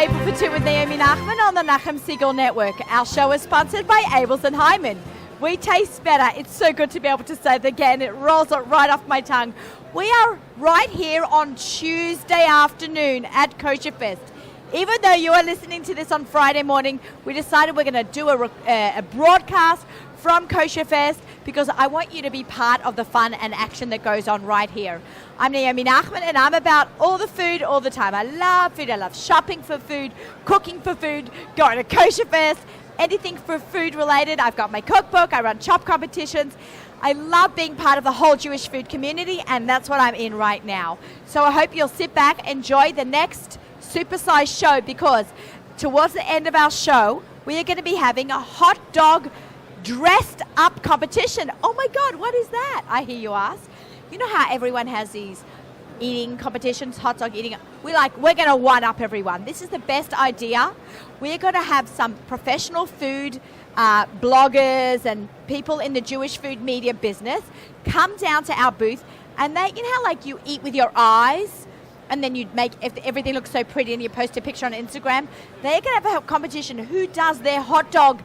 Table for Two with Naomi Nachman on the Nachum Siegel Network. Our show is sponsored by Abels and Hyman. We taste better. It's so good to be able to say it again. It rolls it right off my tongue. We are right here on Tuesday afternoon at KosherFest. Even though you are listening to this on Friday morning, we decided we're going to do a broadcast from KosherFest because I want you to be part of the fun and action that goes on right here. I'm Naomi Nachman, and I'm about all the food all the time. I love food. I love shopping for food, cooking for food, going to KosherFest, anything for food related. I've got my cookbook. I run chop competitions. I love being part of the whole Jewish food community, and that's what I'm in right now. So I hope you'll sit back, enjoy the next supersized show, because towards the end of our show, we are going to be having a hot dog dressed up competition. Oh my God, what is that? I hear you ask. You know how everyone has these eating competitions, hot dog eating? We're going to one up everyone. This is the best idea. We're going to have some professional food bloggers and people in the Jewish food media business come down to our booth, and they, you know how like you eat with your eyes and then you make, if everything looks so pretty and you post a picture on Instagram, they're going to have a competition who does their hot dog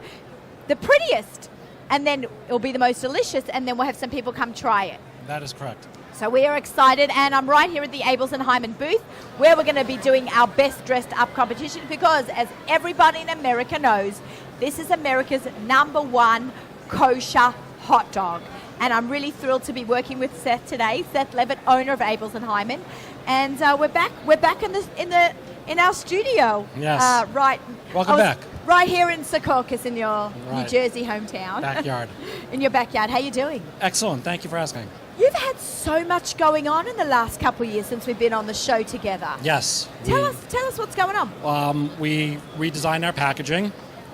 the prettiest, and then it'll be the most delicious, and then we'll have some people come try it. That is correct. So we are excited, and I'm right here at the Abels and Hyman booth where we're going to be doing our best dressed up competition, because as everybody in America knows, this is America's #1 kosher hot dog. And I'm really thrilled to be working with Seth today, Seth Levitt, owner of Abels and Hyman. And we're back in our studio. Yes. Right. Welcome back. Right here in Secaucus in your New Jersey hometown. Backyard. In your backyard. How you doing? Excellent. Thank you for asking. You've had so much going on in the last couple of years since we've been on the show together. Yes. Tell us what's going on. We redesigned our packaging.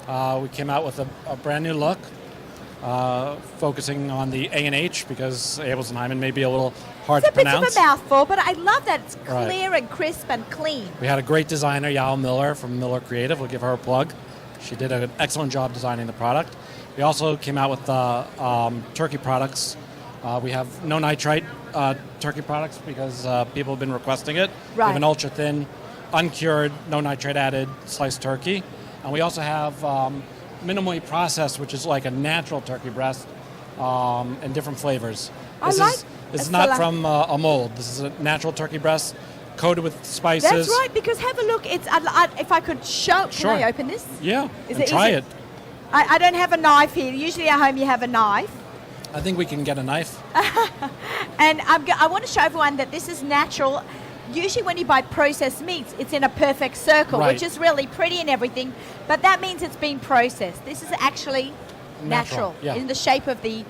We came out with a brand new look, focusing on the A&H, because Abels and Hyman may be a little hard to pronounce. It's a bit of a mouthful, but I love that. It's clear and crisp and clean. We had a great designer, Yael Miller from Miller Creative. We'll give her a plug. She did an excellent job designing the product. We also came out with turkey products. We have no nitrite turkey products because people have been requesting it. Right. We have an ultra thin, uncured, no nitrate added sliced turkey. And we also have minimally processed, which is like a natural turkey breast, and different flavors. This is not from a mold. This is a natural turkey breast coated with spices. That's right, because have a look. It's if I could show. Sure. Can I open this? Yeah, try it. I don't have a knife here. Usually at home you have a knife. I think we can get a knife. And I want to show everyone that this is natural. Usually when you buy processed meats, it's in a perfect circle, which is really pretty and everything, but that means it's been processed. This is actually natural in the shape of the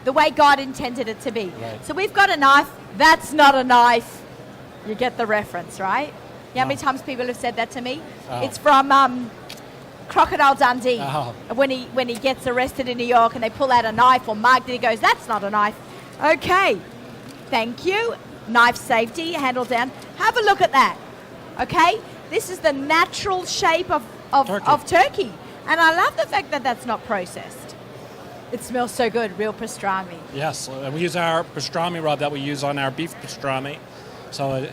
way God intended it to be. Right. So we've got a knife. That's not a knife. You get the reference, right? You know how many times people have said that to me? Oh. It's from Crocodile Dundee. Oh. When he gets arrested in New York and they pull out a knife or mug, and he goes, "That's not a knife." Okay, thank you. Knife safety, handle down. Have a look at that. Okay, this is the natural shape of turkey, and I love the fact that that's not processed. It smells so good, real pastrami. Yes, and we use our pastrami rub that we use on our beef pastrami, so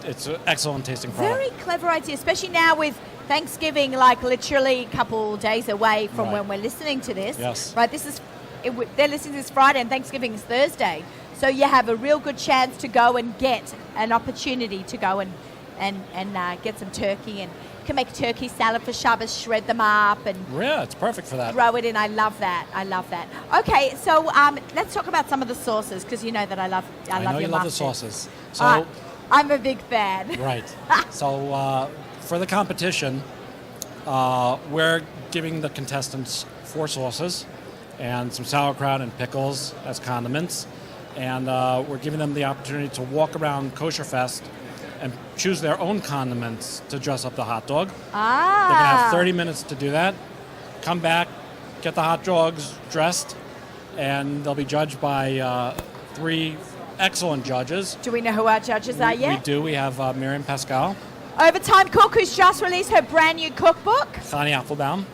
it's an excellent tasting product. Very clever idea, especially now with Thanksgiving, like literally a couple days away from when we're listening to this. Yes. Right. They're listening to this Friday, and Thanksgiving is Thursday. So you have a real good chance to go and get an opportunity to go and get some turkey, and you can make turkey salad for Shabbos, shred them up, and it's perfect for that. Throw it in. I love that. Okay, so let's talk about some of the sauces, because you know that I love I know you love the mustard. sauces. So I'm a big fan. Right. So for the competition, we're giving the contestants 4 sauces and some sauerkraut and pickles as condiments. And we're giving them the opportunity to walk around KosherFest and choose their own condiments to dress up the hot dog. They're going to have 30 minutes to do that. Come back, get the hot dogs dressed, and they'll be judged by 3 excellent judges. Do we know who our judges are yet? We do. We have Miriam Pascal. Overtime Cook, who's just released her brand new cookbook. Chani Applebaum.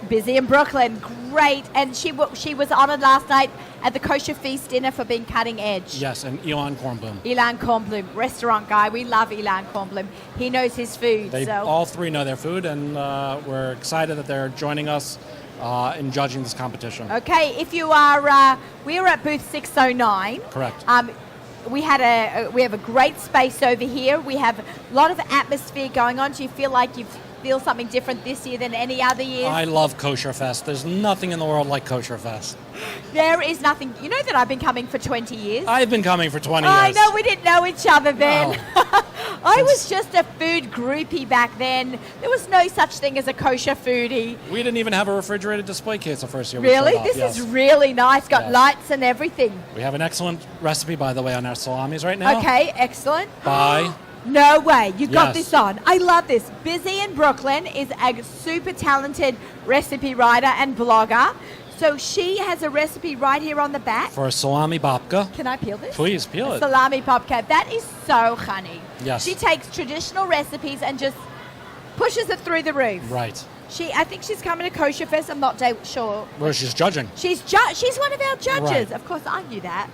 Busy in Brooklyn. Great. And she was honored last night at the Kosher Feast dinner for being cutting edge. Yes, and Elan Kornblum. Elan Kornblum, restaurant guy. We love Elan Kornblum. He knows his food. They all three know their food, and we're excited that they're joining us in judging this competition. Okay, if you are, we are at booth 609. Correct. We have a great space over here. We have a lot of atmosphere going on. Do you feel like you feel something different this year than any other year? I love KosherFest. There's nothing in the world like KosherFest. There is nothing. You know that I've been coming for 20 years? I've been coming for 20 years. I know, we didn't know each other then. No. I was just a food groupie back then. There was no such thing as a kosher foodie. We didn't even have a refrigerated display case the first year. Really? We showed up. This is really nice. Got Yes. lights and everything. We have an excellent recipe, by the way, on our salamis right now. Okay, excellent. By No way. You got Yes. this on. I love this. Busy in Brooklyn is a super talented recipe writer and blogger. So she has a recipe right here on the back. for a salami babka. Can I peel this? Please peel it. Salami popcorn. That is so honey. Yes. She takes traditional recipes and just pushes it through the roof. Right. I think she's coming to Kosher Fest. I'm not sure. Well, she's judging. She's one of our judges. Right. Of course, I knew that.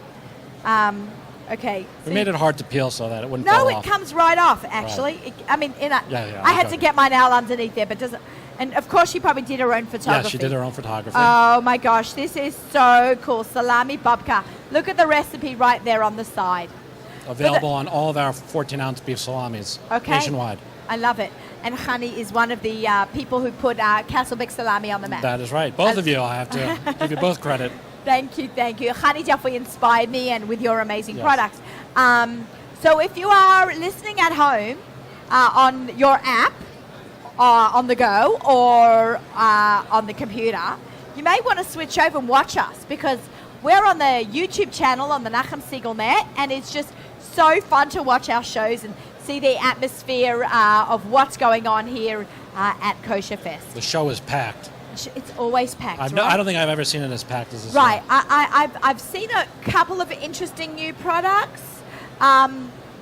Okay. We so made it hard to peel so that it wouldn't No, fall it off. comes right off. Actually, Yeah, I had okay. to get my nail underneath there, but doesn't. And of course, she probably did her own photography. Yeah, she did her own photography. Oh my gosh, this is so cool. Salami babka. Look at the recipe right there on the side. Available on all of our 14-ounce beef salamis Okay. nationwide. I love it. And Hani is one of the people who put Castlebeck salami on the map. That is right. Both of you, I have to give you both credit. Thank you. Hani definitely inspired me and with your amazing Yes. products. So if you are listening at home on your app, on the go, or on the computer, you may want to switch over and watch us because we're on the YouTube channel on the Nachum Segal Net, and it's just so fun to watch our shows and see the atmosphere of what's going on here at Kosher Fest. The show is packed. It's always packed, I right? don't think I've ever seen it as packed as this. Right. year. I've seen a couple of interesting new products.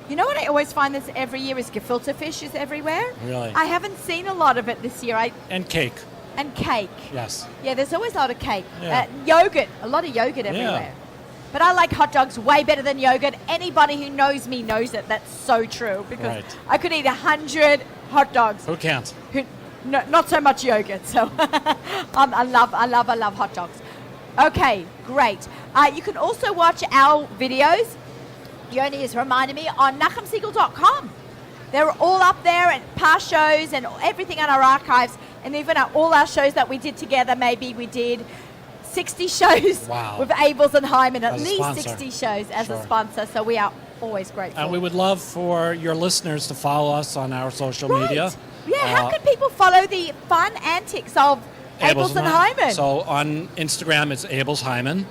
You know what I always find this every year is gefilte fish is everywhere. Really? I haven't seen a lot of it this year. And cake. And cake. Yes. Yeah, there's always a lot of cake. Yeah. Yogurt. A lot of yogurt everywhere. But I like hot dogs way better than yogurt. Anybody who knows me knows it. That's so true because Right. I could eat 100 hot dogs. Who can't? No, not so much yogurt. So I love hot dogs. Okay, great. You can also watch our videos. Yoni has reminded me on nachumsegal.com. They're all up there and past shows and everything on our archives, and even all our shows that we did together. Maybe we did 60 shows Wow. with Abels and Hyman, at As a least sponsor. 60 shows as a Sure. sponsor. So we are always grateful. And we would love for your listeners to follow us on our social Right. media. Yeah, how can people follow the fun antics of Abels and Hyman? So on Instagram, it's Abels Hyman,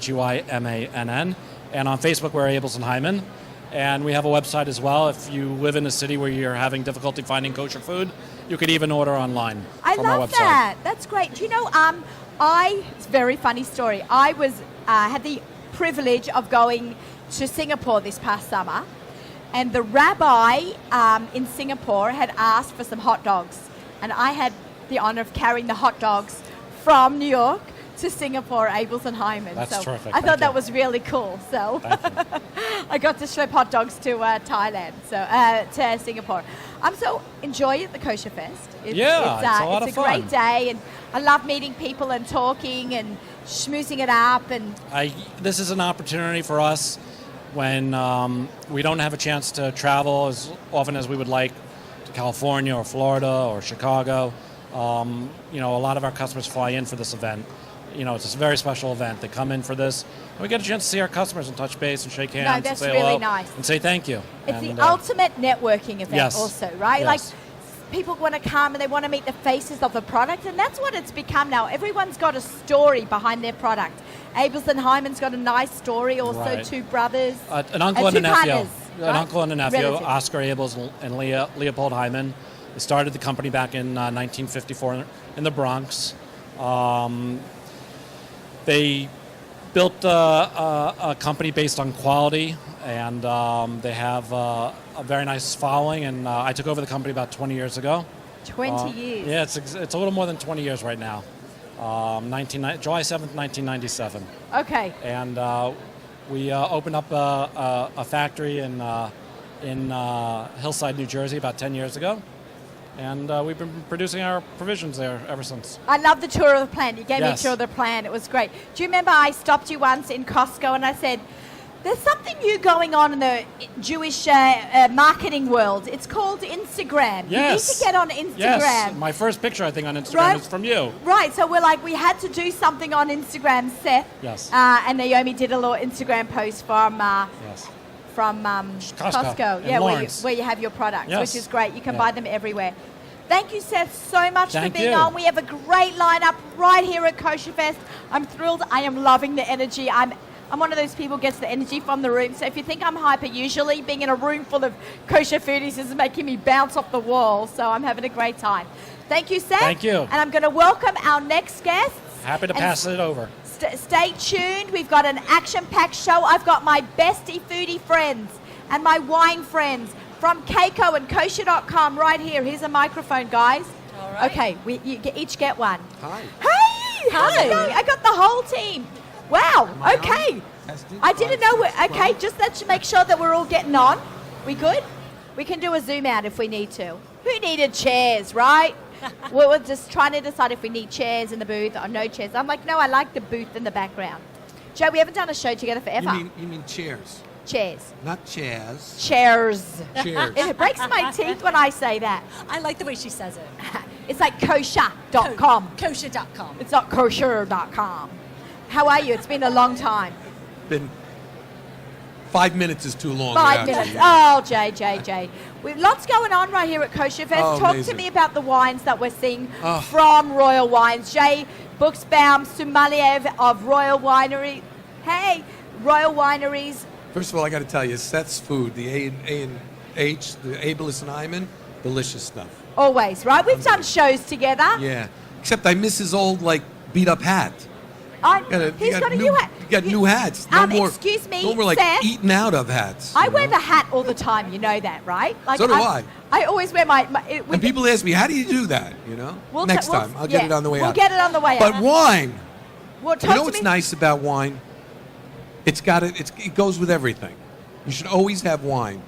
ABELSHEYMANN. And on Facebook, we're Abels and Hyman. And we have a website as well. If you live in a city where you're having difficulty finding kosher food, you could even order online I from our love website. that. That's great. Do you know, it's a very funny story. I was had the privilege of going to Singapore this past summer, and the rabbi in Singapore had asked for some hot dogs, and I had the honor of carrying the hot dogs from New York to Singapore, Abels and Hyman. That's so terrific. I Thank thought that you. was really cool. So Thank you. I got to ship hot dogs to Thailand, to Singapore. So enjoy it, the Kosher Fest. Yeah, it's a lot of It's a great fun. day, and I love meeting people and talking and schmoozing it up. And This is an opportunity for us when we don't have a chance to travel as often as we would like to California or Florida or Chicago. A lot of our customers fly in for this event. It's a very special event. They come in for this, and we get a chance to see our customers and touch base and shake hands that's and say really hello nice. and say thank you. it's And, the ultimate networking event yes. also, right? Yes. Like people want to come and they want to meet the faces of the product, and that's what it's become now. Everyone's got a story behind their product. Abels and Hyman's got a nice story, also Right. two brothers. an uncle and two a nephew. partners, An right? uncle and a nephew, Relatives. Oscar Abels and Leopold Hyman. They started the company back in 1954 in the Bronx. They built a company based on quality, and they have a very nice following. And I took over the company about 20 years ago. 20 years. Yeah, it's a little more than 20 years right now. July 7th, 1997. Okay. And we opened up a factory in Hillside, New Jersey about 10 years ago. And we've been producing our provisions there ever since. I love the tour of the plant. You gave me a Yes. tour of the plant. It was great. Do you remember I stopped you once in Costco and I said, there's something new going on in the Jewish marketing world. It's called Instagram. Yes. You need to get on Instagram. Yes, my first picture, I think, on Instagram Right? is from you. Right, so we're like, we had to do something on Instagram, Seth. Yes. And Naomi did a little Instagram post from Yes. Costco. in Yeah, Lawrence. where you have your products, Yes. which is great. You can Yeah. buy them everywhere. Thank you, Seth, so much Thank for being you. on. We have a great lineup right here at KosherFest. I'm thrilled. I am loving the energy. I'm one of those people who gets the energy from the room. So if you think I'm hyper, usually being in a room full of kosher foodies is making me bounce off the wall. So I'm having a great time. Thank you, Seth. Thank you. And I'm going to welcome our next guests. Happy to And pass it over. Stay tuned. We've got an action-packed show. I've got my bestie foodie friends and my wine friends from Keiko and kosher.com right here. Here's a microphone, guys. All right. Okay, each get one. Hi. Hey! How's it going? I got the whole team. Wow. I Okay. on? Testing. I didn't know. Okay, just let's make sure that we're all getting on. We good? We can do a zoom out if we need to. Who needed chairs, right? We're just trying to decide if we need chairs in the booth or no chairs. I'm like, no, I like the booth in the background. Joe, we haven't done a show together forever. You mean chairs, Chairs. not chairs. Chairs. Chairs. It breaks my teeth when I say that. I like the way she says it. It's like kosher.com. Kosher.com. It's not kosher.com. How are you? It's been a long time. Been 5 minutes is too long. 5 without minutes. you. Oh, Jay. We've lots going on right here at KosherFest. Oh, Talk to amazing. me about the wines that we're seeing Oh. from Royal Wines. Jay Buxbaum, sommelier of Royal Winery. Hey, Royal Wineries. First of all, I got to tell you, Seth's food, the A&H, the Abelus and Hyman, delicious stuff. Always, right? We've done shows together. Yeah. Except I miss his old, beat up hat. He's got a new hat. You got new hats. No more, excuse me, no more Seth. eaten out of hats. I you wear know? the hat all the time. You know that, right? Like, So do I. I always wear my And people ask me, how do you do that? Next time. I'll get it on the way out. We'll get it on the way But out. wine. Well, You talk know to what's me. nice about wine? It goes with everything. You should always have wine.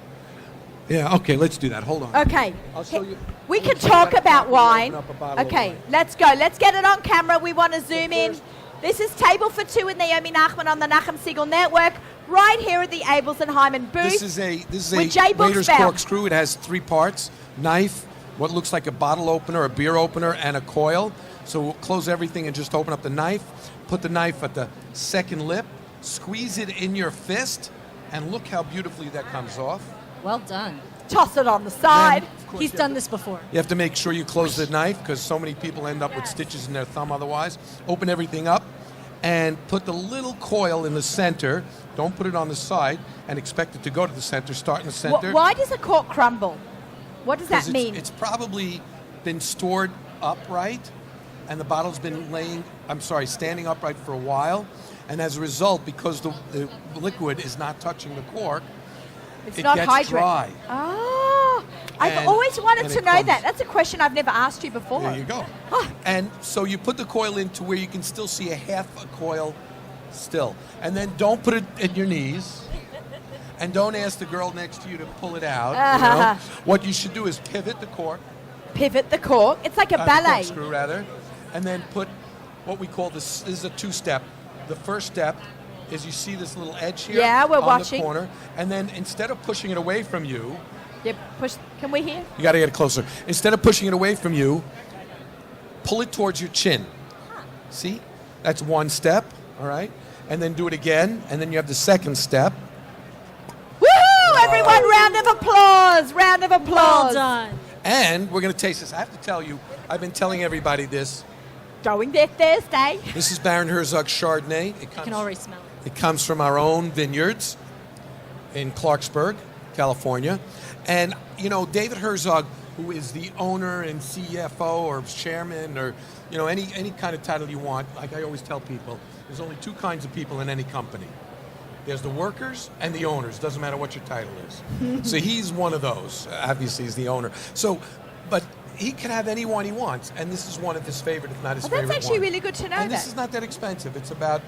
Yeah, okay, let's do that. Hold on. Okay. I'll show you. We can I'll show you talk how to about properly wine. open up a bottle of Okay, wine. let's go. Let's get it on camera. We want to zoom in. This is Table for Two with Naomi Nachman on the Nachum Siegel Network, right here at the Abels and Hyman booth. This is a with Jay waiter's Buxbaum. corkscrew. It has 3 parts: knife, what looks like a bottle opener, a beer opener, and a coil. So we'll close everything and just open up the knife. Put the knife at the second lip. Squeeze it in your fist, and look how beautifully that comes off. Well done. Toss it on the side. Then, of course, He's you have done to- this before. You have to make sure you close the knife because so many people end up with stitches in their thumb otherwise. Open everything up and put the little coil in the center. Don't put it on the side and expect it to go to the center. Start in the center. Why does a cork crumble? What does that 'Cause mean? It's probably been stored upright and the bottle's been standing upright for a while. And as a result, because the liquid is not touching the cork, It's it not gets hydrated. dry. Oh, I've And- always wanted and to it know comes- that. That's a question I've never asked you before. There you go. Oh. And so you put the coil in to where you can still see a half a coil still. And then don't put it at your knees. And don't ask the girl next to you to pull it out. What you should do is pivot the cork. Pivot the cork. It's like a ballet. Corkscrew, rather. And then put what we call this is a 2-step. The first step is you see this little edge here Yeah, we're on watching. the corner. And then instead of pushing it away from you, Yeah, push. Can we hear? you got to get it closer. Instead of pushing it away from you, pull it towards your chin. See? That's one step, all right? And then do it again, and then you have the second step. Woohoo! Everyone, round of applause! Round of Well applause! done. And we're going to taste this. I have to tell you, I've been telling everybody this. Going there Thursday. This is Baron Herzog Chardonnay. I can already smell it. It comes from our own vineyards in Clarksburg, California. And, David Herzog, who is the owner and CFO or chairman or, any kind of title you want, like I always tell people, there's only 2 kinds of people in any company. There's the workers and the owners. Doesn't matter what your title is. So he's one of those. Obviously, he's the owner. So But he can have any wine he wants, and this is one of his favorite, if not his favorite. That's actually wine. really good to know. And that. this is not that expensive. It's about,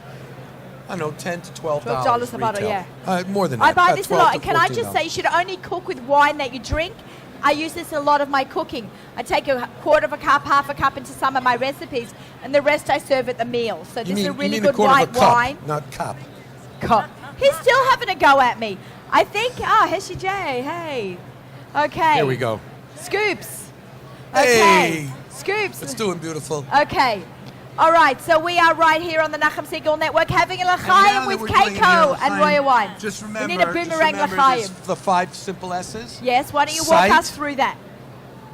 I don't know, $10 to $12 $12 a bottle, retail. yeah. More than I that. buy about this a 12 lot. to And can I just $14. say, you should only cook with wine that you drink. I use this in a lot of my cooking. I take a quarter of a cup, half a cup into some of my recipes, and the rest I serve at the meal. So this is a really good white wine. Not cup. Cup. He's still having a go at me. I think, Heshi J, hey. Okay. Here we go. Scoops. Okay. Hey. Scoops. It's doing beautiful. Okay. All right, so we are right here on the Nachum Segal Network having a l'chaim with Keiko and Royal Wine. Just remember, we need a boomerang l'chaim. the 5 simple S's. Yes, why don't you walk Sight. us through that?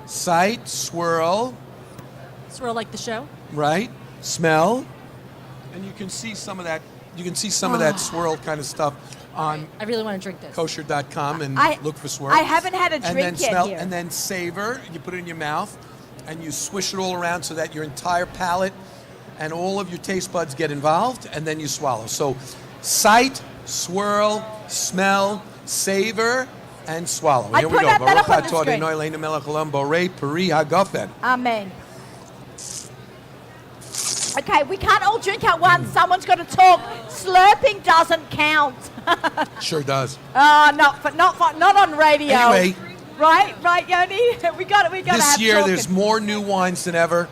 Sight, swirl, Swirl like the show. right? Smell. And you can see some of that. You can see some of that swirl kind of stuff on I really want to drink this. kosher.com and look for swirl. I haven't had a and drink then yet smell, here. and then savor. You put it in your mouth, and you swish it all around so that your entire palate and all of your taste buds get involved, and then you swallow. So, sight, swirl, smell, savor, and swallow. I Here we put go. that up on the Baruch atah screen. Adonai Eloheinu melech haolam borei peri hagafen. Amen. Okay, we can't all drink at once. Someone's got to talk. Slurping doesn't count. Sure does. Not on radio. Anyway. Right, Yoni. We got to This have year, talking. there's more new wines than ever.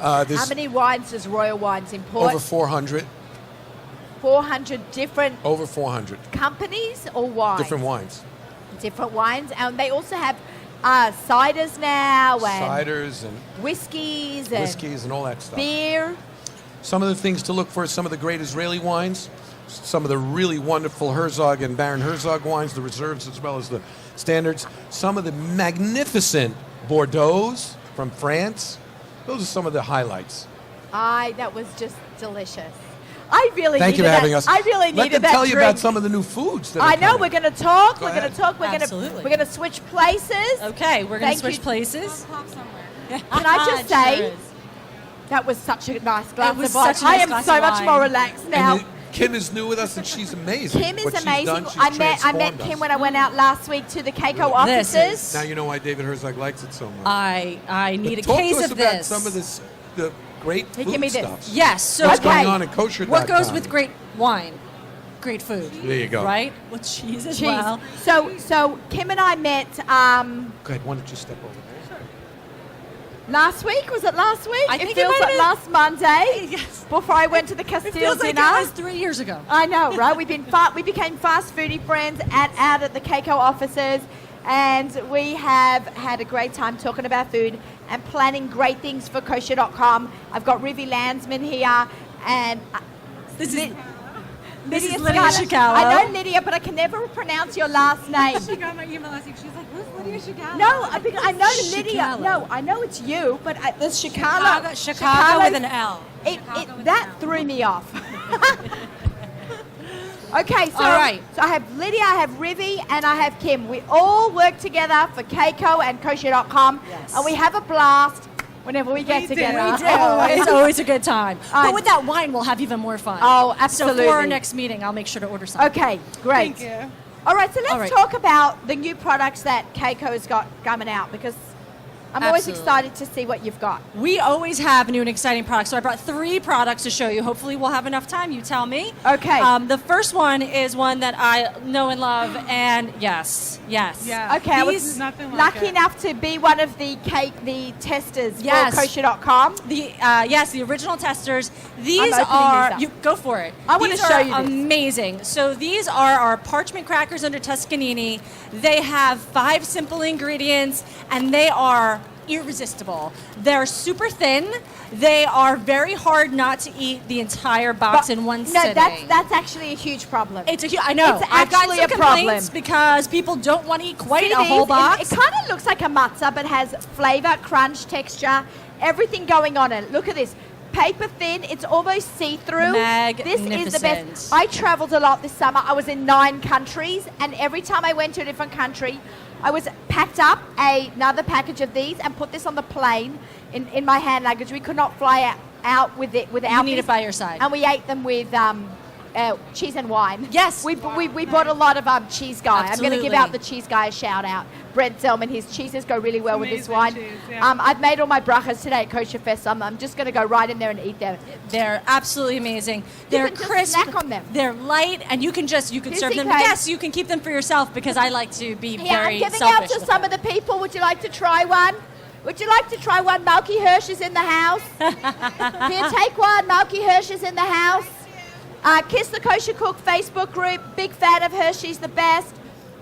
How There's many wines does Royal Wines import? over 400. 400 different Over 400 companies or wines? different wines. Different wines, and they also have ciders now, and Ciders and whiskeys and whiskeys and all that stuff. beer. Some of the things to look for is some of the great Israeli wines, some of the really wonderful Herzog and Baron Herzog wines, the reserves as well as the standards, some of the magnificent Bordeaux's from France. Those are some of the highlights. That was just delicious. I really Thank you needed for having that. us. I really Let needed them that tell you drink. about some of the new foods that are I know. coming. We're going to talk. Go We're going ahead. to talk. We're Absolutely. going to switch places. Okay, we're going Thank to switch you. places. Can I just It say sure is. that was such a nice glass It was of wine. such a nice I am glass so of much wine. more relaxed now. And Kim is new with us, and she's amazing. Kim is What she's amazing. done, she's I met transformed Kim us. when I went out last week to the Keiko This offices. Now you know why David Herzog likes it so much. I need a Talk case to us of about this. some of this, the great Hey, food give me this. stuff. Yes. So What's Okay. going on in kosher.com? what goes with great wine? Great food. There you go. Right? With cheese as Cheese. well. So Kim and I met Go ahead, why don't you step over there? last week. Was it last week? I it think it feels might like have- last Monday. Yes. Before I went to the It Castile feels like dinner. it was 3 years ago. I know, right? We became fast foodie friends out at the Keiko offices, and we have had a great time talking about food and planning great things for kosher.com. I've got Rivi Landsman here, and This is Lydia Lydia Scarlett. Shigalo. I know Lydia, but I can never pronounce your last name. She got my email last week. She's like, "Who's Lydia Shigalo?" No, I know Lydia. Shikalo. No, I know it's you, but there's Shikalo. Chicago with an L. That threw me off. Okay, so, All right. so I have Lydia, I have Rivi, and I have Kim. We all work together for Keiko and kosher.com, Yes. and we have a blast whenever we get together. It's always a good time. I- But with that wine, we'll have even more fun. Oh, So absolutely. for our next meeting, I'll make sure to order something. Okay, great. Thank you. All right, so let's All right. talk about the new products that Keiko's got coming out, because I'm always Absolutely. excited to see what you've got. We always have new and exciting products. So I brought 3 products to show you. Hopefully we'll have enough time. You tell me. Okay. The first one is one that I know and love, and yes. Yeah. Okay, I was These- Nothing like lucky it. enough to be one of the testers Yes. for kosher.com. The original testers. These opening are these up. you go for it. I wanna These show are you this. amazing. So these are our parchment crackers under Tuscanini. They have 5 simple ingredients, and they are irresistible. They're super thin. They are very hard not to eat the entire box in one No, sitting. that's actually a huge problem. I know. It's I've got actually some a problem. complaints because people don't want to eat quite See a these? whole box. It kind of looks like a matzah, but has flavor, crunch, texture, everything going on in it. Look at this. Paper thin, it's almost see-through. This is the Magnificent. best. I traveled a lot this summer. I was in 9 countries, and every time I went to a different country, I was packed up another package of these and put this on the plane in my hand luggage. We could not fly out with it without You need this. it by your side. And we ate them with cheese and wine. Yes. We bought a lot of cheese guy. I'm going to give Absolutely. out the cheese guy a shout out. Brent Zellman, his cheeses go really well with this Amazing wine. cheese, yeah. I've made all my brachas today at KosherFest. So I'm just going to go right in there and eat them. They're absolutely amazing. They're can just crisp. snack on them. They're light, and you can serve them. okay. Yes, you can keep them for yourself because I like to be Yeah, I'm very giving selfish. out to with some them. of the people. Would you like to try one? Would you like to try one? Malky Hirsch is in the house. Here, take one. Malky Hirsch is in the house. Kiss the Kosher Cook Facebook group. Big fan of her. She's the best.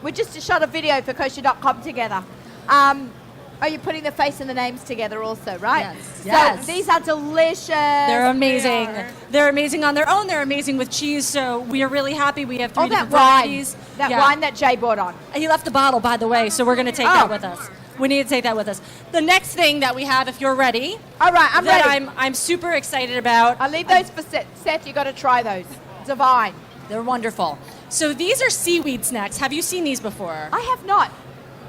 We just shot a video for kosher.com together. Oh, you're putting the face and the names together also, right? Yes, So yes. these are delicious. They're amazing. are. They're amazing on their own. They're amazing with cheese. So we are really happy. We have 3 Oh, that different wine. varieties. That Yeah. wine that Jay bought on. He left the bottle, by the way, so we're going to take Oh. that with us. We need to take that with us. The next thing that we have, if you're ready, All right, I'm that ready. I'm super excited about. I'll leave those for Seth. You got to try those. Divine. They're wonderful. So these are seaweed snacks. Have you seen these before? I have not.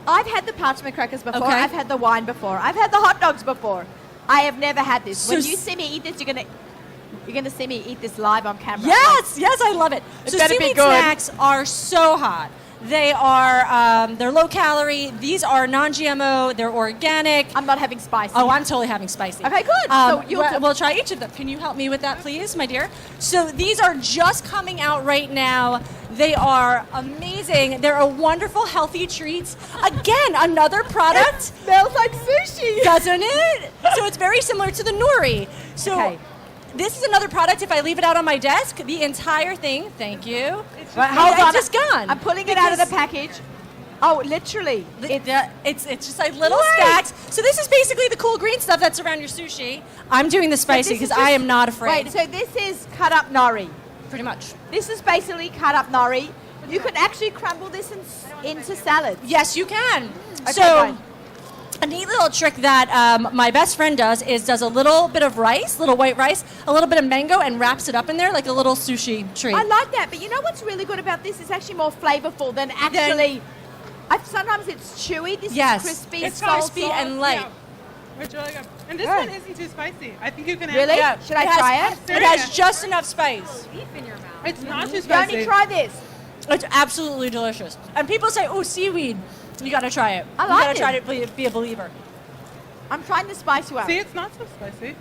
I've had the parchment crackers before. Okay. I've had the wine before. I've had the hot dogs before. I have never had this. So When you see me eat this, you're gonna see me eat this live on camera. Yes, yes, I love it. It So better be seaweed good. snacks are so hot. They are they're low calorie. These are non-GMO. They're organic. I'm not having spicy. Oh, I'm totally having spicy. Okay, good. So you'll we'll try each of them. Can you help me with that, please, my dear? So these are just coming out right now. They are amazing. They're a wonderful, healthy treat. Again, another product. smells like sushi. Doesn't it? So it's very similar to the nori. So Okay. this is another product. If I leave it out on my desk, the entire thing, thank you. Right, hold it's on. just gone. I'm pulling it out of the Because package. Oh, literally. It's just like little Wait. stacks. So this is basically the cool green stuff that's around your sushi. I'm doing the spicy This is because I just- am not afraid. Wait, so this is cut up nori. Pretty much. This is basically cut up nori. You could actually crumble this into salads. Yes, you can. Okay, So fine. a neat little trick that my best friend does a little bit of rice, little white rice, a little bit of mango, and wraps it up in there like a little sushi treat. I like that, but you know what's really good about this? It's actually more flavorful than actually. Sometimes it's chewy. This Yes. is crispy, It's salty. crispy and light. Yeah. It's really good. And this Yeah. one isn't too spicy. I think you can have Really? it. Should I try it? It has just enough spice. It's not too You spicy. only try this. It's absolutely delicious. And people say, "Oh, seaweed." You got to try it. I You like got to try it. to be a believer. I'm trying the spicy one. See, it's not so spicy.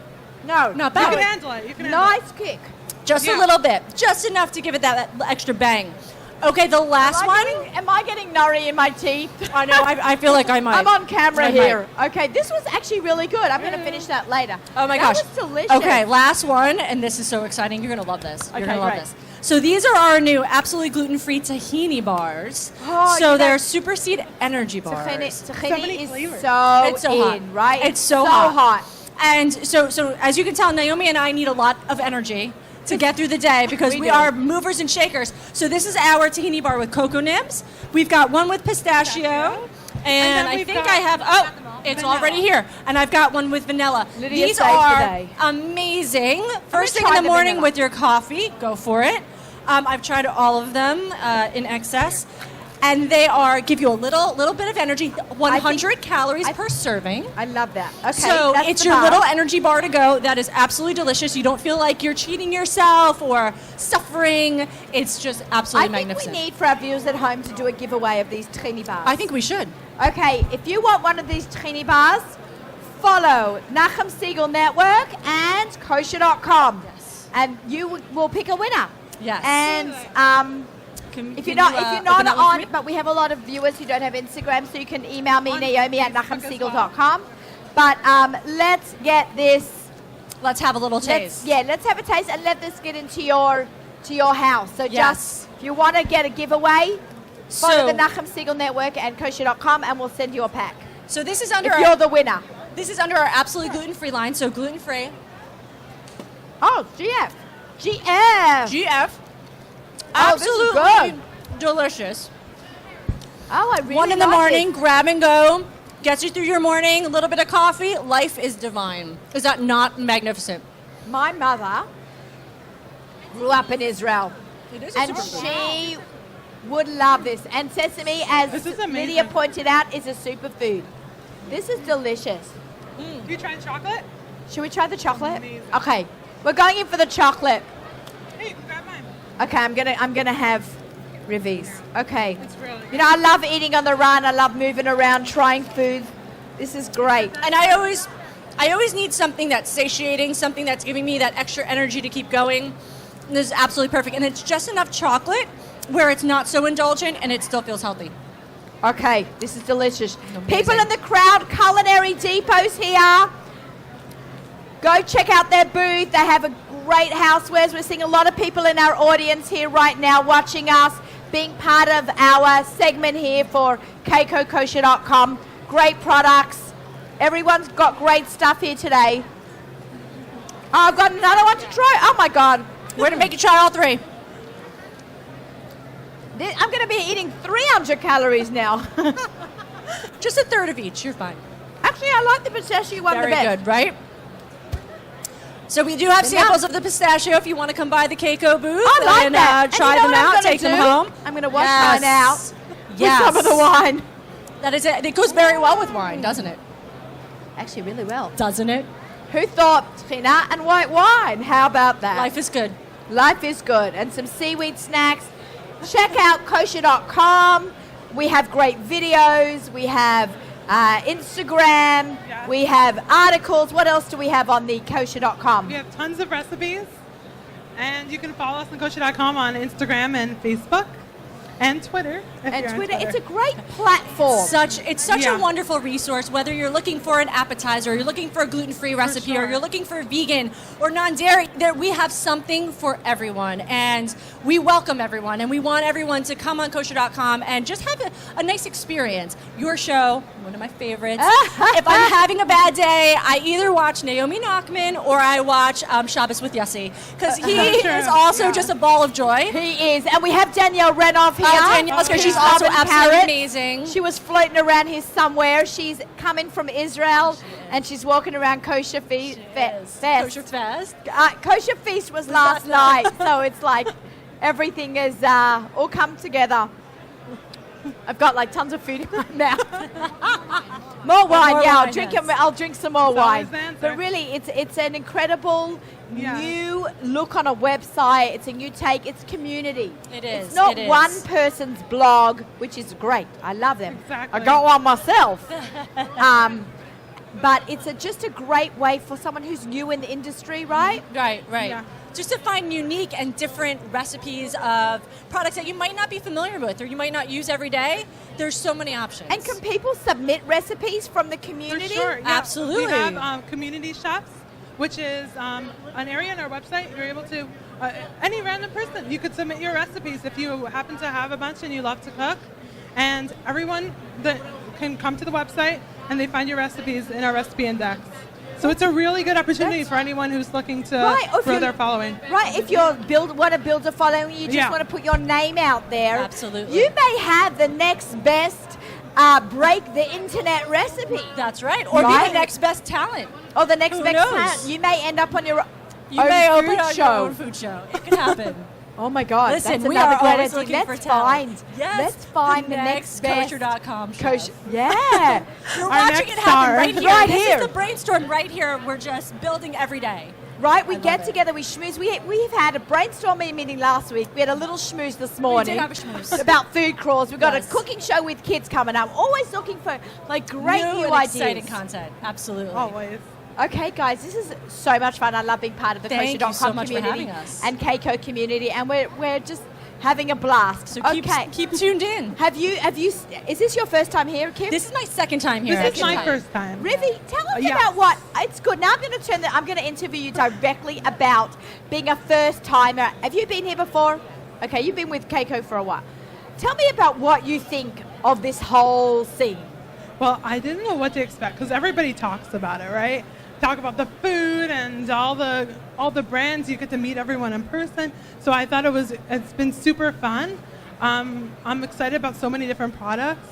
No, Not You bad. can handle it. You can handle it. nice kick. Just a Yeah. little bit, just enough to give it that extra bang. Okay, the last one. Am I getting nori in my teeth? I know. I feel like I might. I'm on camera I might. here. Okay, this was actually really good. I'm going to finish that later. Oh my that gosh. was delicious. Okay, last one, and this is so exciting. You're gonna love this. You're Okay, gonna love great. this. So these are our new absolutely gluten-free tahini bars. Oh, so you they're know- super seed energy bars. Tahini many is flavors. so, It's so hot. in, right? It's so hot. And so as you can tell, Naomi and I need a lot of energy to get through the day because We we do. are movers and shakers. So this is our tahini bar with cocoa nibs. We've got one with pistachio. And then I we've think got- I have, it's vanilla. already here. And I've got one with vanilla. Lydia These saved are today. amazing. First thing try in the the morning vanilla. with your coffee, go for it. I've tried all of them in excess. And they give you a little bit of energy, 100 calories per serving. I love that. Okay, So that's it's the your bar. little energy bar to go. That is absolutely delicious. You don't feel like you're cheating yourself or suffering. It's just absolutely I think magnificent. we need for our viewers at home to do a giveaway of these tahini bars. I think we should. Okay, if you want one of these tahini bars, follow Nachum Siegel Network and kosher.com. Yes. And you will pick a winner. Yes. And if you're not on, but we have a lot of viewers who don't have Instagram, so you can email me, Naomi at nachumsiegel.com. But let's get this. Let's have a little taste. Let's have a taste and let this get into your house. So Yes. just if you want to get a giveaway, follow So- the Nachum Siegel Network and kosher.com, and we'll send you a pack. So this is under If you're the winner. this is under our absolutely gluten-free line. So gluten-free. Oh, GF. GF. GF. Oh, this is Absolutely good. delicious. Oh, I really 1 in the like morning, it. grab and go. Gets you through your morning, a little bit of coffee. Life is divine. Is that not magnificent? My mother grew up in Israel, It is and she would love this. And sesame, as This is amazing. Lydia pointed out, is a superfood. This is delicious. You trying chocolate? Should we try the chocolate? Amazing. Okay, we're going in for the chocolate. Hey, you can grab mine. Okay, I'm gonna have Rivies. Okay. It's really You know, I love eating on the run. I love moving around, trying food. This is great. And I always need something that's satiating, something that's giving me that extra energy to keep going. And this is absolutely perfect. And it's just enough chocolate where it's not so indulgent and it still feels healthy. Okay, this is delicious. Amazing. People in the crowd, Culinary Depot's here. Go check out their booth. They have a great housewares. We're seeing a lot of people in our audience here right now watching us, being part of our segment here for KOSHER.com. Great products. Everyone's got great stuff here today. Oh, I've got another one to try. Oh my God. We're going to make you try all three. I'm going to be eating 300 calories now. Just a third of each. You're fine. Actually, I like the pistachio one the Very best. good, right? So we do have samples of the pistachio if you want to come by the Keiko booth I like and that. And try you know them what I'm out, gonna take them do? home. I'm going to wash mine out with some of the wine. That is it. It goes very well with wine, doesn't it? Actually, really well. Doesn't it? Who thought tuna and white wine? How about that? Life is good. Life is good. And some seaweed snacks. Check out kosher.com. We have great videos. We have Instagram. Yeah. We have articles. What else do we have on the kosher.com? We have tons of recipes, and you can follow us on kosher.com on Instagram and Facebook and Twitter. if And you're on Twitter. It's a great platform. It's such Yeah. a wonderful resource, whether you're looking for an appetizer, you're looking for a gluten-free recipe, sure. or you're looking for vegan or non-dairy. We have something for everyone, and we welcome everyone, and we want everyone to come on kosher.com and just have a nice experience. Your show, one of my favorites. If I'm having a bad day, I either watch Naomi Nachman or I watch Shabbos with Yossi, because he Sure. is also Yeah. just a ball of joy. He is. And we have Danielle Renoff here. Danielle's here. She's also Auburn absolutely Parrot. amazing. She was floating around here somewhere. She's coming from Israel, and she's walking around Kosher Fest. Kosher Fest. Kosher Feast was last night, so it's like everything is all come together. I've got like tons of food in my mouth. More wine, more yeah. wine, yes. I'll drink some more It's wine. always the answer. But really, it's an incredible Yeah. new look on a website. It's a new take. It's community. It is, It's not it is. one person's blog, which is great. I love them. Exactly. I got one myself. But it's just a great way for someone who's new in the industry, right? Right. Yeah. Just to find unique and different recipes of products that you might not be familiar with or you might not use every day. There's so many options. And can people submit recipes from the For community? sure, yeah. Absolutely. We have community shops, which is an area on our website. You're able to, any random person, you could submit your recipes if you happen to have a bunch and you love to cook. And everyone that can come to the website and they find your recipes in our recipe index. So it's a really good opportunity for anyone who's looking to Right, or if grow you- their following. Right, if you want to build a following, you just Yeah. want to put your name out there. Absolutely. You may have the next best break the internet recipe. That's right. Or be Right. the next best talent. Or the next Who best knows? talent. You may end up on your You own may food open up show. your own food show. It can happen. Oh my God! Listen, that's we another are great always idea. looking for Let's talent. find. Yes, Let's find the next best kosher.com show. kosher. Yeah. You're Our watching next it happen star. right here. Right This here. is the brainstorm right here. We're just building every day. Right, we I love get it. together, we schmooze. We've had a brainstorming meeting last week. We had a little schmooze this morning. did have a schmooze. About food crawls. We've got Yes. a cooking show with kids coming up. Always looking for like great new and ideas. exciting content. Absolutely. Always. Okay, guys, this is so much fun. I love being part of the Thank you kosher.com so much for community having us. and Keiko community, and we're just having a blast. So okay, keep tuned in. have you? Is this your first time here, Kim? This is my second time here. This is my actually. first time. Rivi, tell us Yes. about what it's good. Now I'm going to interview you directly about being a first timer. Have you been here before? Okay, you've been with Keiko for a while. Tell me about what you think of this whole scene. Well, I didn't know what to expect because everybody talks about it, right? Talk about the food and all the brands. You get to meet everyone in person. So I thought it's been super fun. I'm excited about so many different products.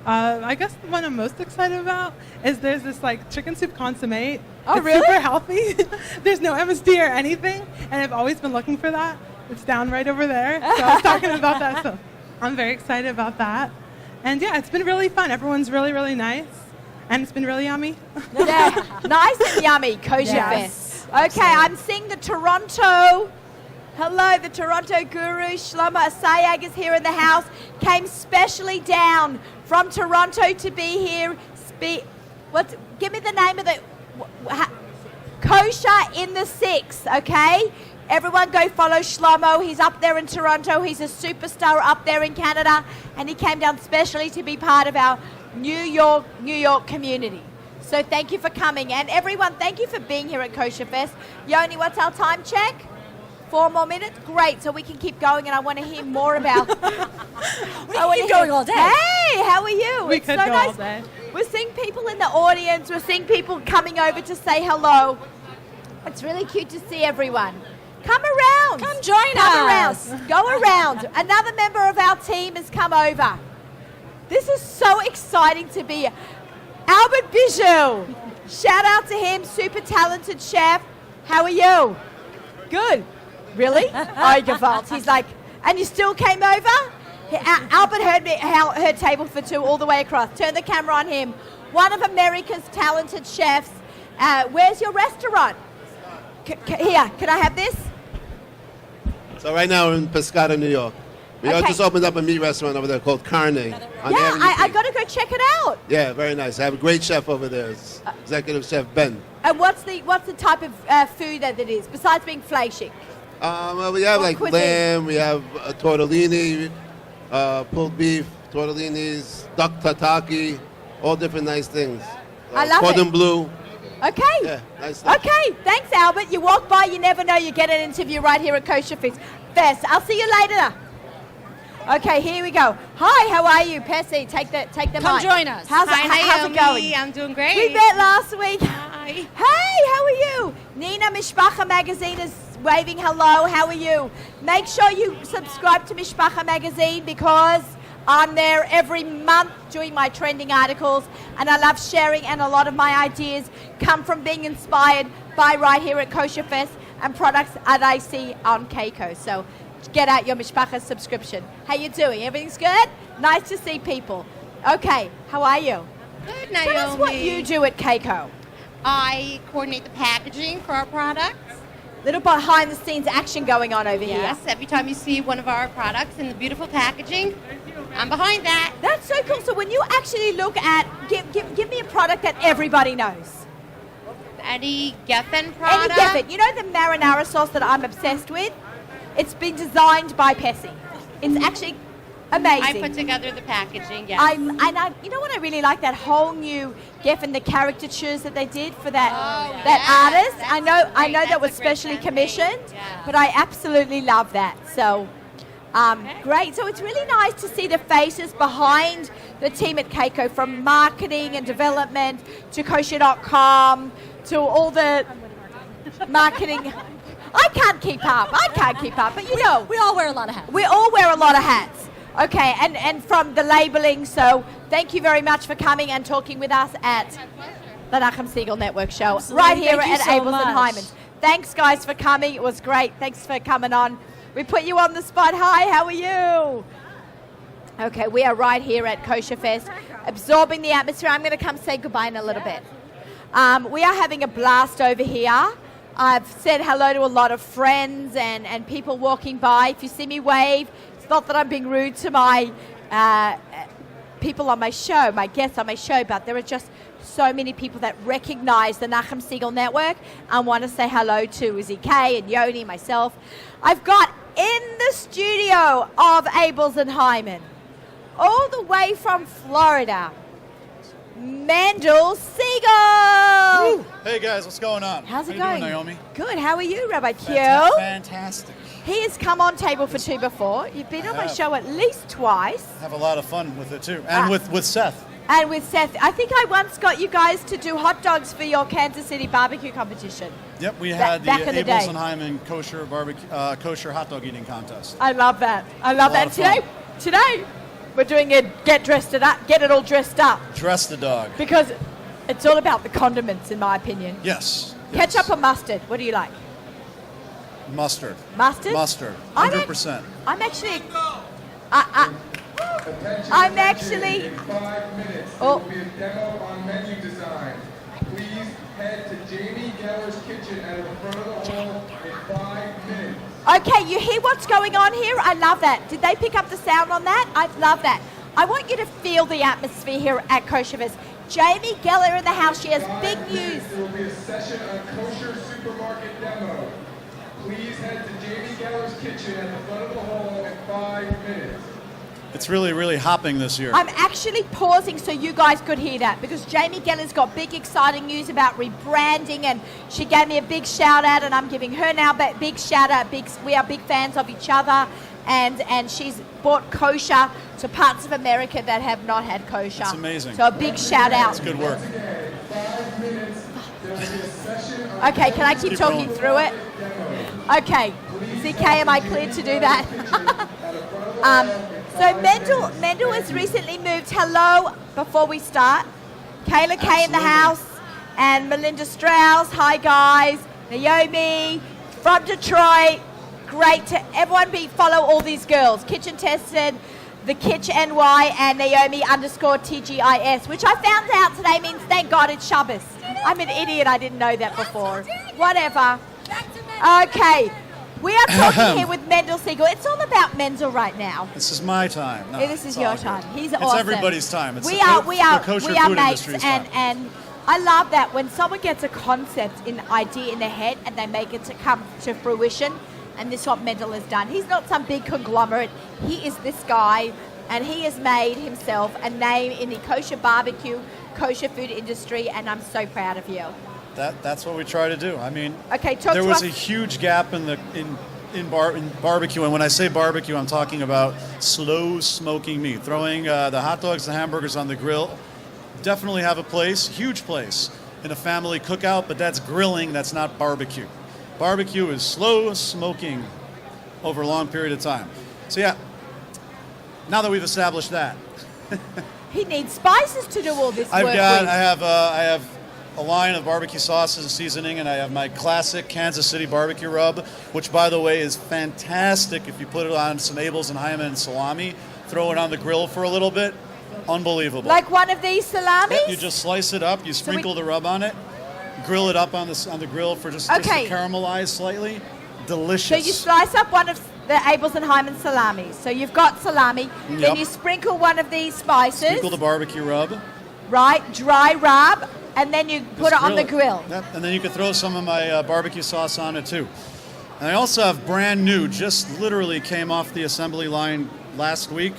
I guess the one I'm most excited about is there's this like chicken soup consommé. Oh, it's really? super healthy. There's no MSG or anything, and I've always been looking for that. It's down right over there. So I was talking about that. So I'm very excited about that. And yeah, it's been really fun. Everyone's really, really nice. And it's been really yummy. Yeah, nice and yummy, Kosher Yes, Fest. Okay, I'm seeing the Toronto Hello, the Toronto guru, Shlomo Asayag is here in the house. Came specially down from Toronto to be here. Give me the name of the... Kosher in the 6, okay? Everyone go follow Shlomo. He's up there in Toronto. He's a superstar up there in Canada. And he came down specially to be part of our New York community. So thank you for coming. And everyone, thank you for being here at Kosher Fest. Yoni, what's our time check? 4 more minutes? Great, so we can keep going, and I want to hear more about... We can keep going all day. Hey, how are you? We could go all day. We're seeing people in the audience. We're seeing people coming over to say hello. It's really cute to see everyone. Come around. Come join us. us. Go around. Another member of our team has come over. This is so exciting to be here. Albert Bijou. Shout out to him, super talented chef. How are you? Good. Really? Oh, gewalt. He's like, and you still came over? Albert heard table for 2 all the way across. Turn the camera on him. One of America's talented chefs. Where's your restaurant? Here, can I have this? So right now we're in Pescado, New York. We just opened up a meat restaurant over there called Carne. Yeah, I got to go check it out. Yeah, very nice. I have a great chef over there, Executive Chef Ben. And what's the type of food that it is, besides being flashing? Well, we have like cuisine? lamb, we have tortellini, pulled beef, tortellinis, duck tataki, all different nice things. I love cordon it. bleu. Okay. Yeah, nice stuff. Okay, thanks, Albert. You walk by, you never know, you get an interview right here at Kosher Fest. I'll see you later. Okay, here we go. Hi, how are you, Pessy? Take the Come mic. join us. How's it going? I'm doing great. We met last week. Hi. Hey, how are you? Nina Mishpacha Magazine is waving hello. How are you? Make sure you subscribe to Mishpacha Magazine because I'm there every month doing my trending articles, and I love sharing, and a lot of my ideas come from being inspired by right here at Kosher Fest and products that I see on Keiko. So get out your Mishpacha subscription. How you doing? Everything's good? Nice to see people. Okay, how are you? Good, Naomi. Tell us what you do at Keiko. I coordinate the packaging for our products. Little behind the scenes action going on over Yes, here. every time you see one of our products in the beautiful packaging, I'm behind that. That's so cool. So when you actually look at, give me a product that everybody knows. Eddie Geffen Any product. Geffen. You know the marinara sauce that I'm obsessed with? It's been designed by Pessy. It's actually amazing. I put together the packaging, yes. You know what I really like? That whole new Geffen, the caricatures that they did for that Oh, that yes, artist. that's I know great. that was That's a great specially campaign. commissioned, Yeah. but I absolutely love that. So. Great. So it's really nice to see the faces behind the team at Keiko, from marketing and development to kosher.com to all the marketing. I can't keep up, but you know. We all wear a lot of hats. We all wear a lot of hats. Okay, and from the labeling, so thank you very much for coming and talking with us at the Nachum Siegel Network show. Absolutely. Right here Thank you at so Abels and much. Hyman's. Thanks, guys, for coming. It was great. Thanks for coming on. We put you on the spot. Hi, how are you? Okay, we are right here at Kosher Fest, absorbing the atmosphere. I'm going to come say goodbye in a little bit. We are having a blast over here. I've said hello to a lot of friends and people walking by. If you see me wave, it's not that I'm being rude to my people on my show, my guests on my show, but there are just so many people that recognize the Nachum Siegel Network and want to say hello to Izzy K and Yoni, myself. I've got in the studio of Abels and Hyman, all the way from Florida, Mendel Siegel. Hey guys, what's going on? How's it How going? you doing, Naomi? Good. How are you, Rabbi Q? Fantastic. He has come on Table for Two before. You've been on my have. show at least twice. Have a lot of fun with it too, and with Seth. And with Seth, I think I once got you guys to do hot dogs for your Kansas City barbecue competition. Yep, we had the back in the Abels day. and Hyman kosher barbecue, kosher hot dog eating contest. I love that. I love A that. lot of Today, we're doing it. Get it all dressed up, Dress the dog. because it's all about the condiments, in my opinion. Yes. Ketchup or mustard? What do you like? Mustard. Mustard. Mustard. I'm 100%. I'm actually. I'm actually. In 5 minutes, Oh. there will be a demo on menu design. Please head to Jamie Okay, you hear what's going on here? I love that. Did they pick up the sound on that? I love that. I want you to feel the atmosphere here at KosherFest. Jamie Geller in the house. She has big news. There will be a session on kosher supermarket demo. Please head to Jamie Geller's kitchen at the front of the hall in 5 minutes. It's really, really hopping this year. I'm actually pausing so you guys could hear that because Jamie Geller's got big, exciting news about rebranding, and she gave me a big shout out, and I'm giving her now a big shout out. We are big fans of each other, and she's brought kosher to parts of America that have not had kosher. That's amazing. So a big shout out. It's good work. Okay, can I keep talking through it? Okay, ZK, am I clear to do that? So Mendel has recently moved. Hello, before we start. Kayla Kay in the house, and Melinda Strauss. Hi guys. Naomi from Detroit. Great to everyone follow all these girls. Kitchen Tested, the Kitch NY, and Naomi _TGIS, which I found out today means thank God it's Shabbos. I'm an idiot. I didn't know that before. Whatever. Okay. We are talking here with Mendel Siegel. It's all about Mendel right now. This is my time. No, This is your time. He's awesome. It's everybody's time. It's we the are kosher mates, food industry's time. and I love that when someone gets a concept, an idea in their head, and they make it to come to fruition. And this is what Mendel has done. He's not some big conglomerate. He is this guy, and he has made himself a name in the kosher barbecue, kosher food industry, and I'm so proud of you. That's what we try to do. I mean, okay, there was a huge gap in barbecue, and when I say barbecue, I'm talking about slow smoking meat, throwing the hot dogs, the hamburgers on the grill. Definitely have a place, huge place, in a family cookout, but that's grilling. That's not barbecue. Barbecue is slow smoking over a long period of time. So yeah, now that we've established that, he needs spices to do all this work with. I have a line of barbecue sauces and seasoning, and I have my classic Kansas City barbecue rub, which, by the way, is fantastic if you put it on some Abel's and Hyman and salami, throw it on the grill for a little bit. Unbelievable. Like one of these salamis? Yep, you just slice it up, you sprinkle the rub on it, grill it up on the grill for just to caramelize slightly. Delicious. So you slice up one of the Abel's and Hyman salamis. So you've got salami, then you sprinkle one of these spices. Sprinkle the barbecue rub. Right, dry rub, and then you put it on the grill. Yep, and then you can throw some of my barbecue sauce on it too. And I also have brand new, just literally came off the assembly line last week,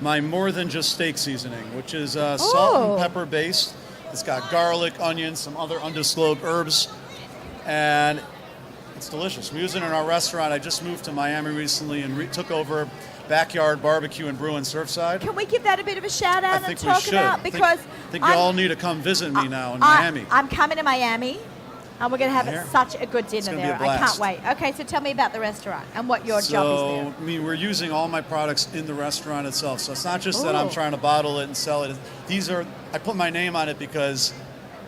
my More Than Just Steak seasoning, which is salt and pepper based. It's got garlic, onions, some other undisclosed herbs, and it's delicious. We use it in our restaurant. I just moved to Miami recently and took over Backyard Barbecue and Brew in Surfside. Can we give that a bit of a shout out and talk about? Because I think you all need to come visit me now in Miami. I'm coming to Miami, and we're going to have such a good dinner there. I can't wait. Okay, so tell me about the restaurant and what your job is there. I mean, we're using all my products in the restaurant itself. So it's not just that I'm trying to bottle it and sell it. I put my name on it because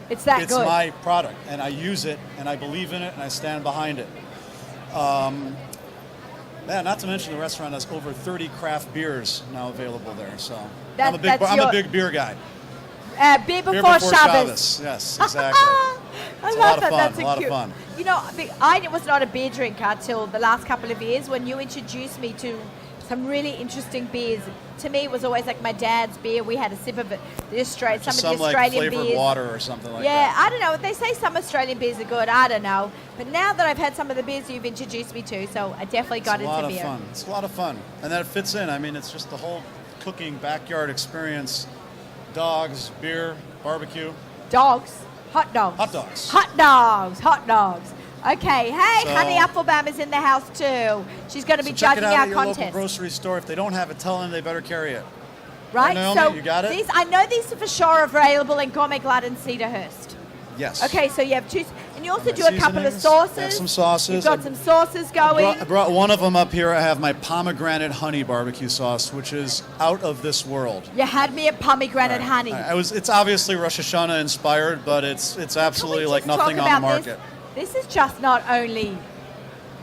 it's good. My product, and I use it, and I believe in it, and I stand behind it. Not to mention the restaurant has over 30 craft beers now available there. So I'm a big beer guy. Beer before Shabbos. Yes, exactly. I love that. That's a lot of fun. You know, I was not a beer drinker till the last couple of years when you introduced me to some really interesting beers. To me, it was always like my dad's beer. We had a sip of it. Some of the Australian like flavored water or something like that. Yeah, I don't know. They say some Australian beers are good. I don't know. But now that I've had some of the beers you've introduced me to, so I definitely got into beer. It's a lot of fun. And then it fits in. I mean, it's just the whole cooking backyard experience. Dogs, beer, barbecue. Dogs? Hot dogs. Hot dogs. Hot dogs. Hot dogs. Okay, hey, Honey Applebaum is in the house too. She's going to be judging our contest. Check it out at your local grocery store. If they don't have it, tell them they better carry it. Right, Naomi, so you got it? I know these are for sure available in Gourmet Glad and Cedarhurst. Yes. Okay, so you have two, and you also do a couple of sauces. I have some sauces. You've got some sauces going. I brought one of them up here. I have my pomegranate honey barbecue sauce, which is out of this world. You had me at pomegranate honey. It's obviously Rosh Hashanah inspired, but it's absolutely like nothing on the market. This is just not only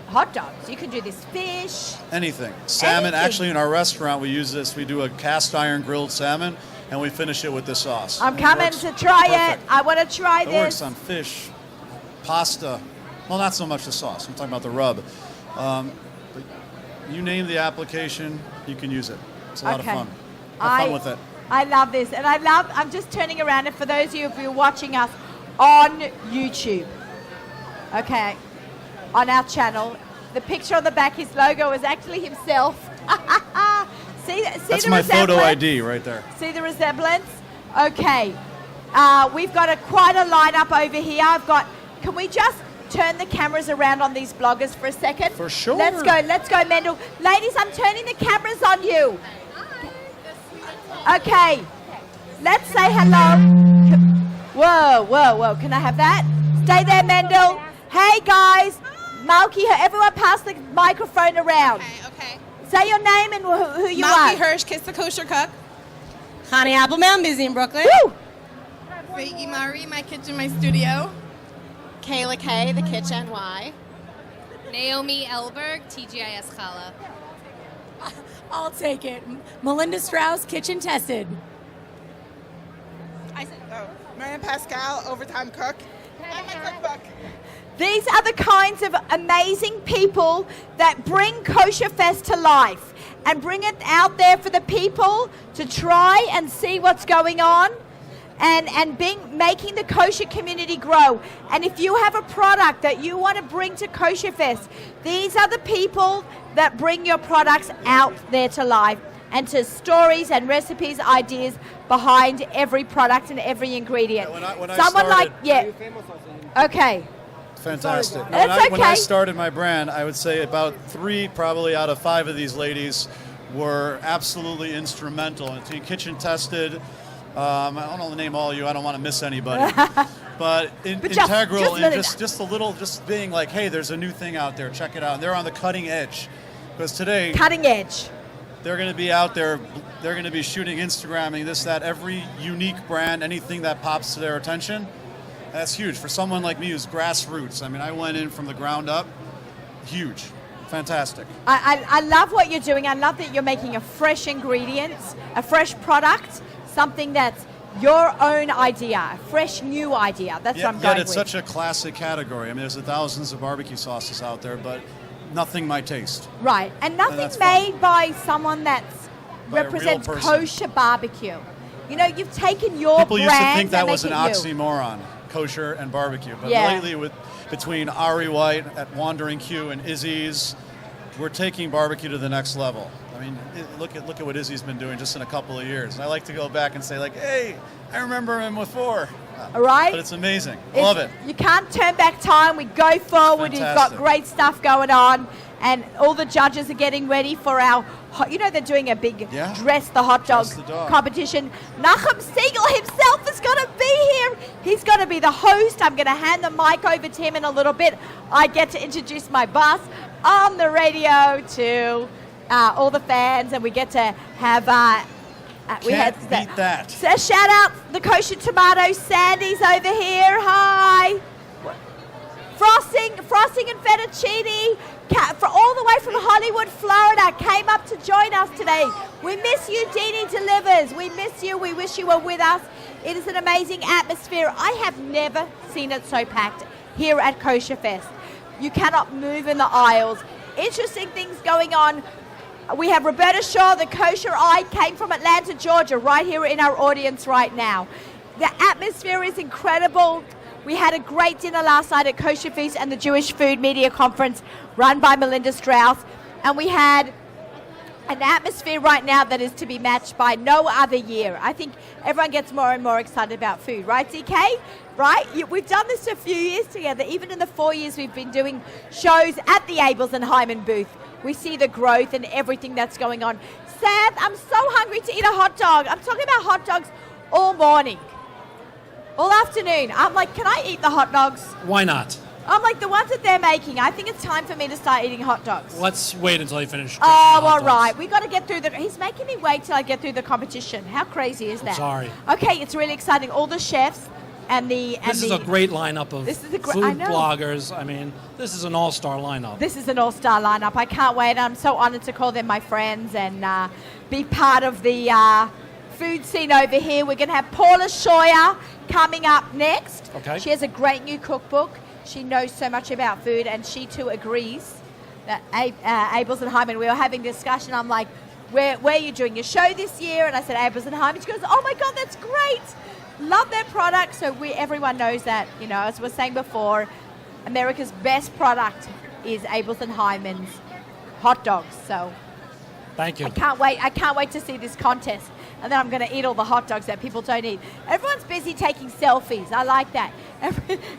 hot dogs. You can do this fish. Anything. Salmon. Actually, in our restaurant, we use this. We do a cast iron grilled salmon, and we finish it with this sauce. I'm coming to try it. I want to try this. It works on fish, pasta. Well, not so much the sauce. I'm talking about the rub. But you name the application, you can use it. It's a lot of fun. Have fun with it. I love this. And I'm just turning around, and for those of you who are watching us on YouTube, okay, on our channel, the picture on the back, his logo is actually himself. see That's the my resemblance? photo ID right there. See the resemblance? Okay. We've got quite a lineup over here. Can we just turn the cameras around on these bloggers for a second? For sure. Let's go, Mendel. Ladies, I'm turning the cameras on you. Okay. Let's say hello. Whoa. Can I have that? Stay there, Mendel. Hey, guys. Malky, everyone pass the microphone around. Okay. Say your name and who you Malky are. Hirsch, Kiss the Kosher Cook. Connie Appleman, busy in Brooklyn. Woo! Reiki Mari, my kitchen, my studio. Kayla K, the kitchen. Why? Naomi Elberg, TGIS Chala. I'll take it. Melinda Strauss, kitchen tested. Marianne Pascal, overtime cook. And my cookbook. These are the kinds of amazing people that bring KosherFest to life and bring it out there for the people to try and see what's going on and making the kosher community grow. And if you have a product that you want to bring to KosherFest, these are the people that bring your products out there to life and to stories and recipes, ideas behind every product and every ingredient. Yeah, when I Someone started, okay. Fantastic. Sorry, When I started my brand, I would say about 3 probably out of 5 of these ladies were absolutely instrumental. And kitchen tested. I don't want to name all of you. I don't want to miss anybody. But integral and just a little, just being like, hey, there's a new thing out there. Check it out. And they're on the cutting edge. Because today, Cutting edge. they're going to be out there. They're going to be shooting, Instagramming, this, that, every unique brand, anything that pops to their attention. That's huge. For someone like me who's grassroots, I mean, I went in from the ground up. Huge. Fantastic. I love what you're doing. I love that you're making a fresh ingredients, a fresh product, something that's your own idea, a fresh new idea. That's what I'm going Yet it's with. such a classic category. I mean, there's thousands of barbecue sauces out there, but nothing my taste. Right. And nothing that's made fun. by someone that By a real represents person. kosher barbecue. You know, you've taken your People used to brand think that and was an make it you. oxymoron, kosher and barbecue. But Yeah. lately, between Ari White at Wandering Q and Izzy's, we're taking barbecue to the next level. I mean, look at what Izzy's been doing just in a couple of years. And I like to go back and say, like, hey, I remember him before. All right. But it's amazing. Love it. You can't turn back time. We go forward. You've got Fantastic. great stuff going on. And all the judges are getting ready for our, they're doing a big dress the hot dog Dress the dog. competition. Nachum Siegel himself is going to be here. He's going to be the host. I'm going to hand the mic over to him in a little bit. I get to introduce my boss on the radio to all the fans, and we get to have... Can't beat that. So shout out the kosher tomatoes. Sandy's over here. Hi. Frosting and fettuccine. For all the way from Hollywood, Florida, came up to join us today. We miss you, Deanie Delivers. We miss you. We wish you were with us. It is an amazing atmosphere. I have never seen it so packed here at KosherFest. You cannot move in the aisles. Interesting things going on. We have Roberta Shaw, the Kosher Eye, came from Atlanta, Georgia, right here in our audience right now. The atmosphere is incredible. We had a great dinner last night at Kosher Feast and the Jewish Food Media Conference run by Melinda Strauss. And we had an atmosphere right now that is to be matched by no other year. I think everyone gets more and more excited about food, right, DK? Right? We've done this a few years together. Even in the 4 years we've been doing shows at the Abels and Hyman booth, we see the growth and everything that's going on. Sam, I'm so hungry to eat a hot dog. I'm talking about hot dogs all morning, all afternoon. I'm like, can I eat the hot dogs? Why not? I'm like, the ones that they're making, I think it's time for me to start eating hot dogs. Let's wait until you finish. Oh, hot all dogs. right. We got to get through he's making me wait till I get through the competition. How crazy is that? Sorry. Okay, it's really exciting. All the chefs and the... This is a great lineup of food I know. bloggers. I mean, this is an all-star lineup. This is an all-star lineup. I can't wait. I'm so honored to call them my friends and be part of the food scene over here. We're going to have Paula Shower coming up next. Okay. She has a great new cookbook. She knows so much about food, and she too agrees that Abels and Hyman, we were having discussion. I'm like, where are you doing your show this year? And I said, Abels and Hyman. She goes, oh my God, that's great. Love their product. So everyone knows that, you know, as we were saying before, America's best product is Abels and Hyman's hot dogs. So Thank you. I can't wait to see this contest. And then I'm going to eat all the hot dogs that people don't eat. Everyone's busy taking selfies. I like that.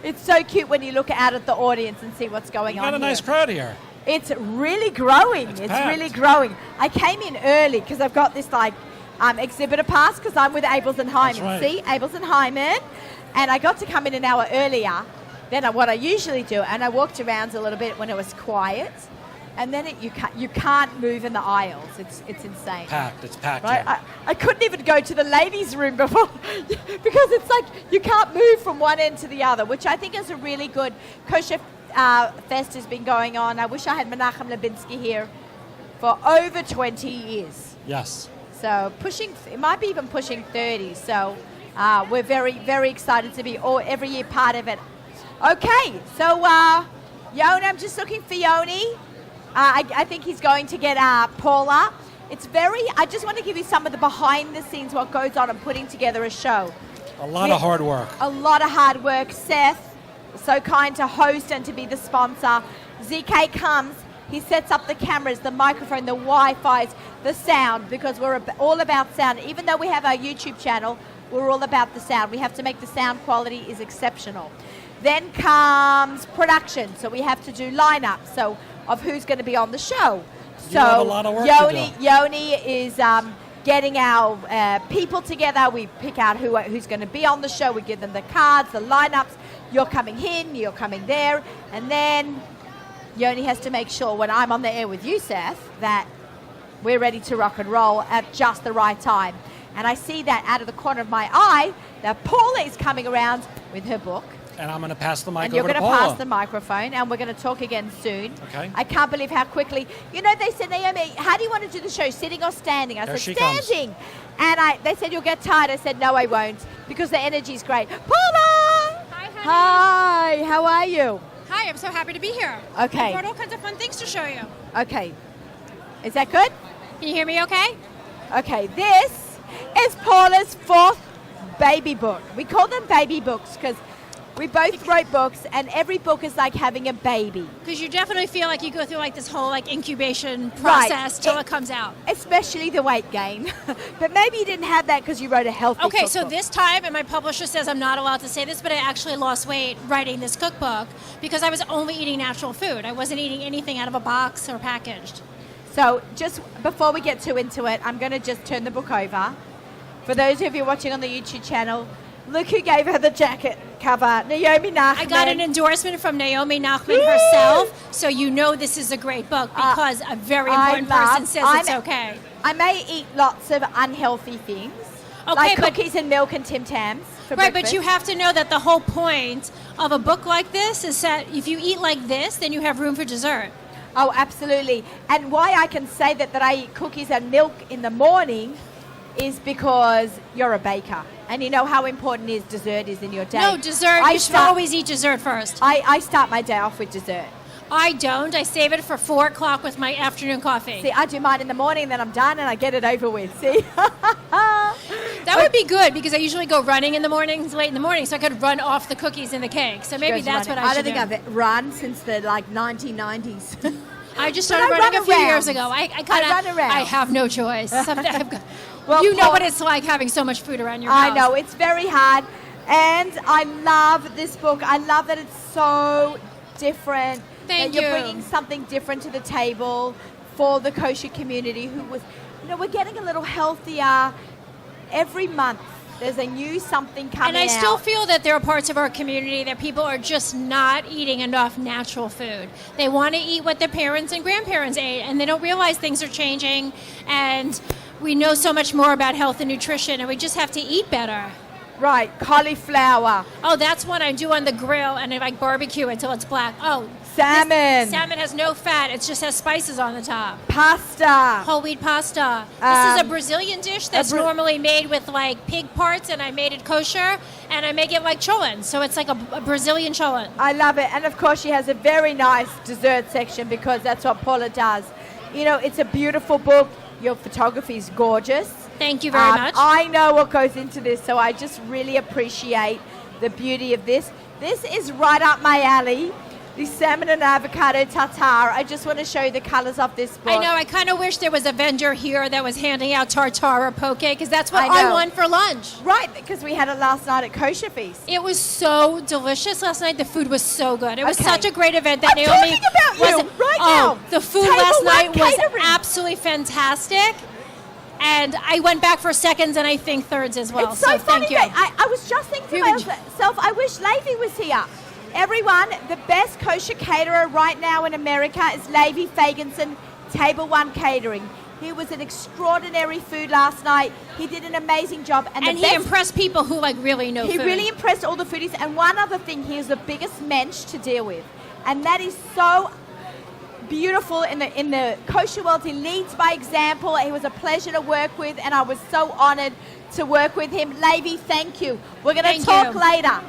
It's so cute when you look out at the audience and see what's going on. You got a nice crowd here. It's really growing. It's really growing. I came in early because I've got this exhibitor pass because I'm with Abels and Hyman. Right. See, Abels and Hyman. And I got to come in an hour earlier than what I usually do. And I walked around a little bit when it was quiet. And then you can't move in the aisles. It's insane. It's packed. Right? Here. I couldn't even go to the ladies' room before because it's like you can't move from one end to the other, which I think is a really good. Kosher Fest has been going on. I wish I had Menachem Lebinsky here for over 20 years. Yes. So it might be even pushing 30. So we're very, very excited to be every year part of it. Okay, so Yoni, I'm just looking for Yoni. I think he's going to get Paula. I just want to give you some of the behind the scenes, what goes on in putting together a show. A lot of hard work. A lot of hard work. Seth, so kind to host and to be the sponsor. ZK comes, he sets up the cameras, the microphone, the Wi-Fi's, the sound, because we're all about sound. Even though we have our YouTube channel, we're all about the sound. We have to make the sound quality is exceptional. Then comes production, so we have to do lineups of who's going to be on the show. You have a lot of work to do. Yoni is getting our people together. We pick out who's going to be on the show. We give them the cards, the lineups. You're coming in, you're coming there. And then Yoni has to make sure when I'm on the air with you, Seth, that we're ready to rock and roll at just the right time. And I see that out of the corner of my eye that Paula is coming around with her book. And I'm going to pass the mic and you're over to going Paula. to pass the microphone, and we're going to talk again soon. Okay. I can't believe how quickly. You know, they said, Naomi, how do you want to do the show, sitting or standing? I There said, she comes. standing. And they said, you'll get tired. I said, no, I won't, because the energy's great. Paula! Hi, honey. Hi, how are you? Hi, I'm so happy to be here. Okay. I brought all kinds of fun things to show you. Okay. Is that good? Can you hear me okay? Okay, this is Paula's 4th baby book. We call them baby books because we both wrote books, and every book is like having a baby. Because you definitely feel like you go through like this whole like incubation process till it comes out. Especially the weight gain. But maybe you didn't have that because you wrote a healthy Okay, cookbook. so this time, and my publisher says I'm not allowed to say this, but I actually lost weight writing this cookbook because I was only eating natural food. I wasn't eating anything out of a box or packaged. So just before we get too into it, I'm going to just turn the book over. For those of you watching on the YouTube channel, look who gave her the jacket cover, Naomi Nachman. I got an endorsement from Naomi Nachman herself, so you know this is a great book because a very important person says it's okay. I may eat lots of unhealthy things, like cookies and milk and Tim Tams for Right, breakfast. but you have to know that the whole point of a book like this is that if you eat like this, then you have room for dessert. Oh, absolutely. And why I can say that I eat cookies and milk in the morning is because you're a baker. And you know how important dessert is in your day. No, dessert, you should always eat dessert first. I start my day off with dessert. I don't. I save it for 4 o'clock with my afternoon coffee. See, I do mine in the morning, then I'm done and I get it over with. See? That would be good because I usually go running in the mornings, late in the morning, so I could run off the cookies and the cake. So maybe that's what I should do. I don't think I've run since the 1990s. I just started running a few years ago. I run around. I have no choice. Well, you know what it's like having so much food around your house. I know, it's very hard. And I love this book. I love that it's so different. Thank that you. You're bringing something different to the table for the kosher community we're getting a little healthier every month. There's a new something coming out. And I still feel that there are parts of our community that people are just not eating enough natural food. They want to eat what their parents and grandparents ate, and they don't realize things are changing, and we know so much more about health and nutrition, and we just have to eat better. Right, cauliflower. Oh, that's one I do on the grill and I like barbecue until it's black. Oh, salmon. Salmon has no fat. It just has spices on the top. Pasta. Whole wheat pasta. This is a Brazilian dish that's normally made with like pig parts, and I made it kosher, and I make it like cholent. So it's like a Brazilian cholent. I love it. And of course, she has a very nice dessert section because that's what Paula does. You know, it's a beautiful book. Your photography is gorgeous. Thank you very much. I know what goes into this, so I just really appreciate the beauty of this. This is right up my alley. The salmon and avocado tartare. I just want to show you the colors of this book. I know. I kind of wish there was a vendor here that was handing out tartare or poke, because that's what I want for lunch. Right, because we had it last night at KosherFest. It was so delicious last night. The food was so good. It was such a great event that I'm Naomi talking about you right now. The food Table last night one was catering. absolutely fantastic. And I went back for seconds and I think thirds as well. It's so funny thank you. that I was just thinking to myself, I wish Levi was here. Everyone, the best kosher caterer right now in America is Levi Fagenson, Table One Catering. He was an extraordinary food last night. He did an amazing job. And he impressed people who like really know food. He really impressed all the foodies. And one other thing, he is the biggest mensch to deal with. And that is so beautiful in the kosher world. He leads by example. He was a pleasure to work with, and I was so honored to work with him. Levi, thank you. We're going to talk later.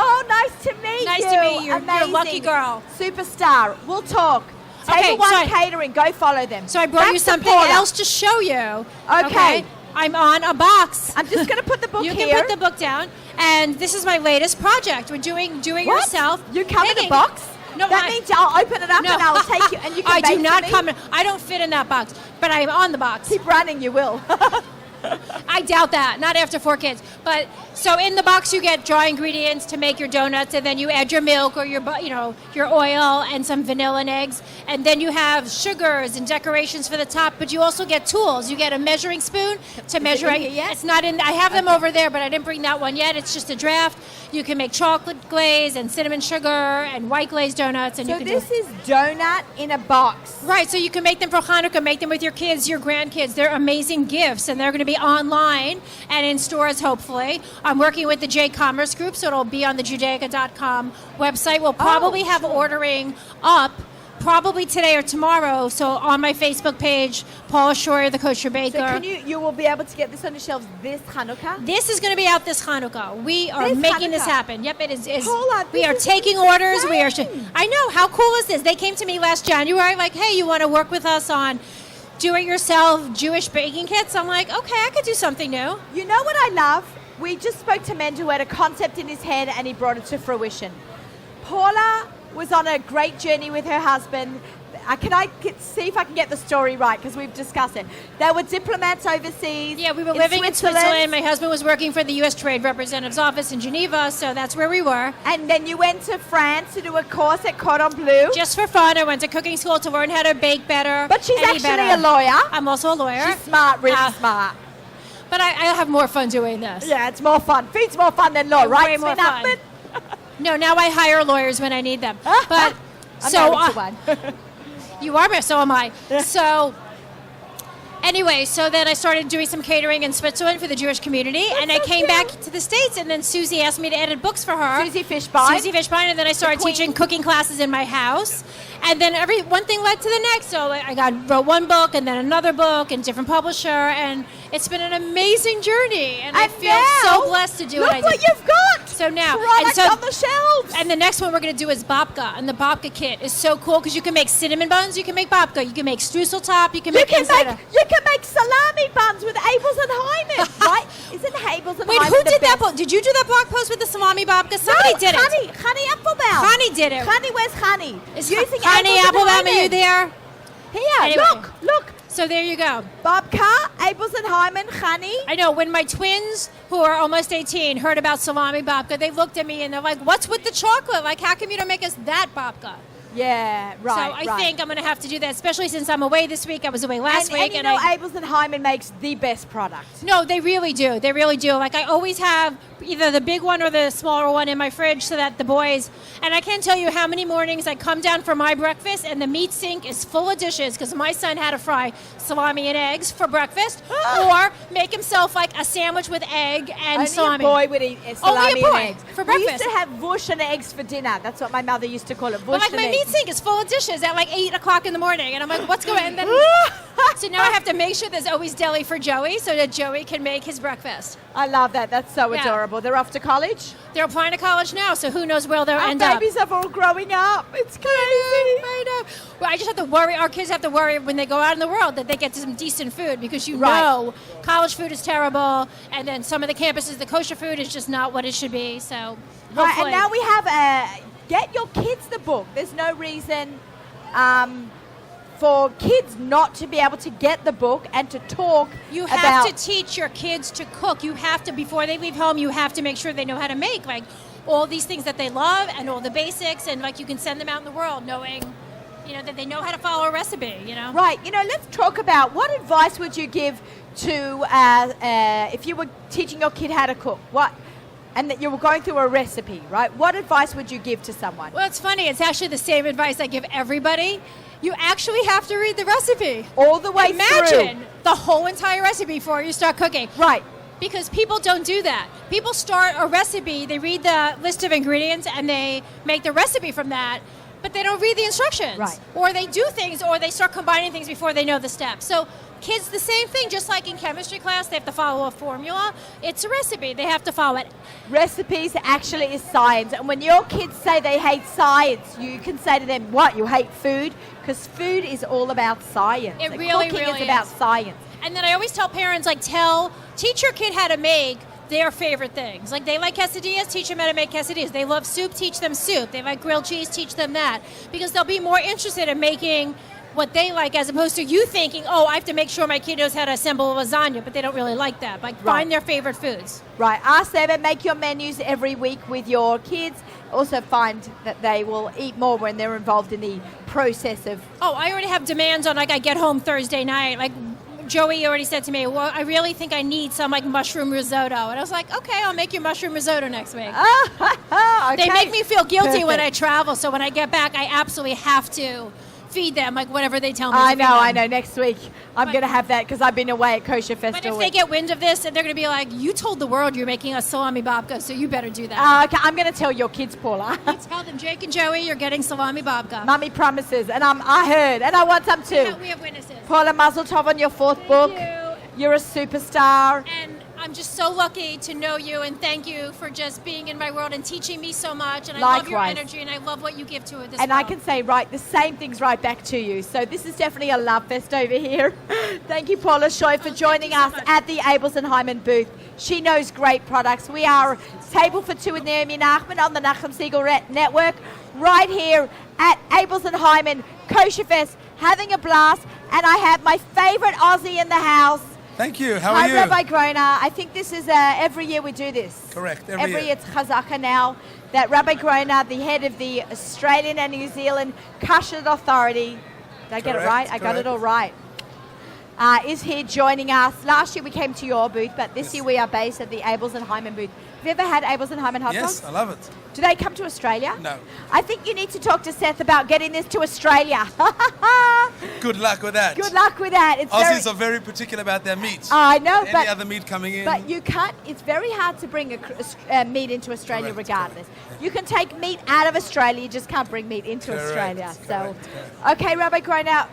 Oh, nice to meet you. Nice to meet you. You're a Amazing. lucky girl. Superstar. We'll talk. Table One Catering. Go follow them. So I brought you something else to show you. Okay. I'm on a box. I'm just going to put the book here. here. You can put the book down. And this is my latest project. We're doing it yourself. You come in a box? No, that means I'll open it up and I'll take you and you can I bake do not for me? come in. I don't fit in that box, but I'm on the box. Keep running, you will. I doubt that. Not after 4 kids. But so in the box you get dry ingredients to make your donuts, and then you add your milk or your oil and some vanilla and eggs, and then you have sugars and decorations for the top. But you also get tools. You get a measuring spoon to measure. It's not in. I have them over there, but I didn't bring that one yet. It's just a draft. You can make chocolate glaze and cinnamon sugar and white glazed donuts. And so this is donut in a box. Right. So you can make them for Hanukkah. Make them with your kids, your grandkids. They're amazing gifts, and they're going to be online and in stores, hopefully. I'm working with the J Commerce Group, so it'll be on the Judaica.com website. We'll probably have ordering up probably today or tomorrow. So on my Facebook page, Paula Shower, the Kosher Baker. So you will be able to get this on the shelves this Hanukkah? This is going to be out this Hanukkah. We are making this happen. Yep, it is. Paula, we are taking orders. We are. I know. How cool is this? They came to me last January like, hey, you want to work with us on do-it-yourself Jewish baking kits? I'm like, okay, I could do something new. You know what I love? We just spoke to Mend, who had a concept in his head and he brought it to fruition. Paula was on a great journey with her husband. See if I can get the story right, because we've discussed it. They were diplomats overseas. Yeah, we were living in Switzerland. My husband was working for the U.S. Trade Representative's office in Geneva, so that's where we were. And then you went to France to do a course at Kornblum. Just for fun. I went to cooking school to learn how to bake better. But she's actually a lawyer. I'm also a lawyer. She's smart, really smart. But I have more fun doing this. Yeah, it's more fun. Food's more fun than law, right? Way more fun. No, now I hire lawyers when I need them. But I'm married to one. You are, so am I. So anyway, so then I started doing some catering in Switzerland for the Jewish community, and I came back to the States, and then Susie asked me to edit books for her. Susie Fishbein, and then I started teaching cooking classes in my house, and then one thing led to the next. So I wrote one book, and then another book, and different publisher, and it's been an amazing journey, and I feel so blessed to do what I do. Look what you've got! So now, product on the shelves. And the next one we're going to do is babka, and the babka kit is so cool because you can make cinnamon buns, you can make babka, you can make streusel top, you can make salami buns with Abels and Hyman, right? Isn't Abels and Wait, Hyman who did that? Did you do that blog post with the salami babka? Somebody did it. Chani Applebaum. Chani did it. Chani, where's Chani? Is Chani Applebaum, are you there? Here, anyway. Look. So there you go. Babka, Abels and Hyman, Chani. I know, when my twins, who are almost 18, heard about salami babka, they looked at me and they're like, what's with the chocolate? Like, how come you don't make us that babka? Yeah, right. So I think I'm going to have to do that, especially since I'm away this week. I was away last week. And you know, Abels and Hyman makes the best product. No, they really do. They really do. Like, I always have either the big one or the smaller one in my fridge so that the boys, and I can't tell you how many mornings I come down for my breakfast and the meat sink is full of dishes because my son had to fry salami and eggs for breakfast or make himself like a sandwich with egg and salami. Only a boy would eat salami Only a boy and eggs. for We used breakfast. to have vush and eggs for dinner. That's what my mother used to call it, vush But like and my eggs. meat sink is full of dishes at like 8 o'clock in the morning, and I'm like, what's going on? And then, so now I have to make sure there's always deli for Joey so that Joey can make his breakfast. I love that. That's so Yeah. adorable. They're off to college? They're applying to college now, so who knows where they'll Our end up. babies are all growing up. It's crazy. I know. Well, I just have to worry. Our kids have to worry when they go out in the world that they get some decent food because you Right. know college food is terrible, and then some of the campuses, the kosher food is just not what it should be. So, Right, and hopefully- now we have get your kids the book. There's no reason for kids not to be able to get the book and to talk You about. have to teach your kids to cook. You have to, before they leave home, you have to make sure they know how to make like all these things that they love and all the basics, and like you can send them out in the world knowing, you know, that they know how to follow a recipe. You know, Right, let's talk about what advice would you give to if you were teaching your kid how to cook? And that you were going through a recipe, right? What advice would you give to someone? Well, it's funny. It's actually the same advice I give everybody. You actually have to read the recipe. All the way Imagine through. the whole entire recipe before you start cooking. Right. Because people don't do that. People start a recipe, they read the list of ingredients, and they make the recipe from that, but they don't read the instructions. Right. Or they do things, or they start combining things before they know the steps. So kids, the same thing, just like in chemistry class, they have to follow a formula. It's a recipe. They have to follow it. Recipes actually is science. And when your kids say they hate science, you can say to them, what, you hate food? Because food is all about science. It And really, cooking really is about is. science. And then I always tell parents, like, teach your kid how to make their favorite things. Like, they like quesadillas, teach them how to make quesadillas. They love soup, teach them soup. They like grilled cheese, teach them that. Because they'll be more interested in making what they like, as opposed to you thinking, oh, I have to make sure my kid knows how to assemble a lasagna, but they don't really like that. Like, find their favorite foods. Right. Ask them and make your menus every week with your kids. Also find that they will eat more when they're involved in the process of... Oh, I already have demands on, like, I get home Thursday night. Like, Joey already said to me, well, I really think I need some, like, mushroom risotto. And I was like, okay, I'll make you mushroom risotto next week. Okay. They make me feel guilty when I Perfect. travel, so when I get back, I absolutely have to feed them, like, whatever they tell me I to feed them. know. Next week I'm going to have that because I've been away at Kosher Fest But all if they week. get wind of this, they're going to be like, you told the world you're making a salami babka, so you better do that. Okay, I'm going to tell your kids, Paula. Tell them, Jake and Joey, you're getting salami babka. Mummy promises, and I heard, and I want some too. We have witnesses. Paula, mazel tov on your fourth book. You're a superstar. And I'm just so lucky to know you, and thank you for just being in my world and teaching me so much. And I love your Likewise. energy, and I love what you give to it. And I can say the same things right back to you. So this is definitely a love fest over here. Thank you, Paula Shower, for joining us at the Abels and Hyman booth. She knows great products. We are Table for Two with Naomi Nachman on the Nachum Siegel Network, right here at Abels and Hyman Kosher Fest, having a blast. And I have my favorite Aussie in the house. Thank you. How are you? Hi, Rabbi Grona. I think this is every year we do this. Correct. Every year. it's Chazaka now that Rabbi Grona, the head of the Australian and New Zealand Kosher Authority, did I get it Correct, right? I got it correct. all right. Is here joining us. Last year we came to your booth, but this year we are based at the Abels and Hyman booth. Have you ever had Abels and Hyman hot dogs? Yes, I love it. Do they come to Australia? No. I think you need to talk to Seth about getting this to Australia. Good luck with that. Good luck with that. It's Aussies very, are very particular about their meat. I know, Any but other meat coming in. But you can't. It's very hard to bring meat into Australia, Correct, regardless. You can take meat out of Australia, you just can't bring meat into Correct, Australia. correct, Okay, Rabbi Grona.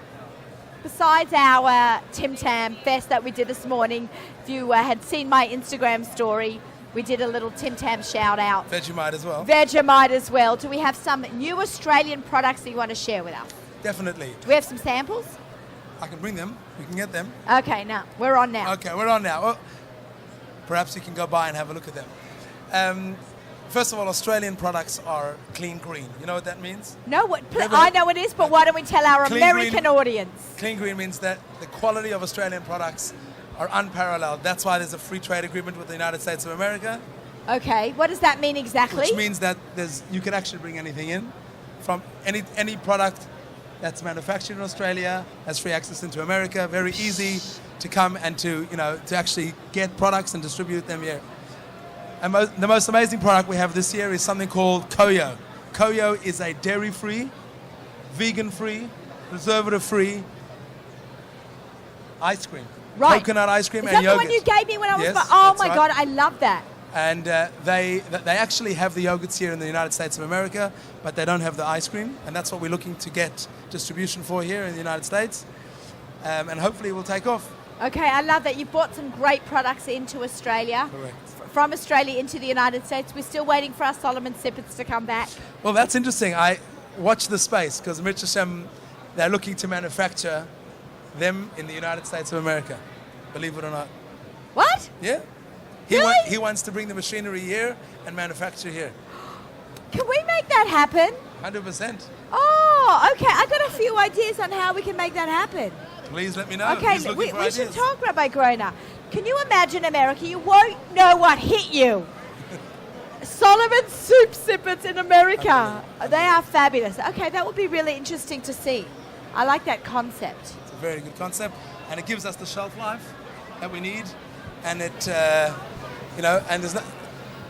Besides our Tim Tam Fest that we did this morning, if you had seen my Instagram story, we did a little Tim Tam shout out. Vegemite as well. Vegemite as well. Do we have some new Australian products that you want to share with us? Definitely. Do we have some samples? I can bring them. We can get them. Okay, now we're on now. Okay, we're on now. Well, perhaps you can go by and have a look at them. First of all, Australian products are clean green. You know what that means? No, Never- I know it is, but why don't we tell our Clean American green- audience? Clean green means that the quality of Australian products are unparalleled. That's why there's a free trade agreement with the United States of America, Okay, what does that mean exactly? which means that you can actually bring anything in from any product that's manufactured in Australia, has free access into America, very easy to come and to actually get products and distribute them here. And the most amazing product we have this year is something called Koyo. Koyo is a dairy-free, vegan-free, preservative-free ice cream. Right. Coconut ice cream Is and that yogurt. the one you gave me when I was... Yes, oh that's my right. God, I love that. And they actually have the yogurts here in the United States of America, but they don't have the ice cream. And that's what we're looking to get distribution for here in the United States. And hopefully it will take off. Okay, I love that. You brought some great products into Australia. Correct. From Australia into the United States. We're still waiting for our Solomon Sippets to come back. Well, that's interesting. I watch the space because Mitch Hashem, they're looking to manufacture them in the United States of America. Believe it or not. What? Yeah. He wants to bring the machinery here and manufacture here. Can we make that happen? 100%. Oh, okay. I got a few ideas on how we can make that happen. Please let me know. Okay, He's looking we for should ideas. talk, Rabbi Groner. Can you imagine America? You won't know what hit you. Solomon Soup Sippets in America. They are fabulous. Okay, that would be really interesting to see. I like that concept. It's a very good concept, and it gives us the shelf life that we need. And it, and there's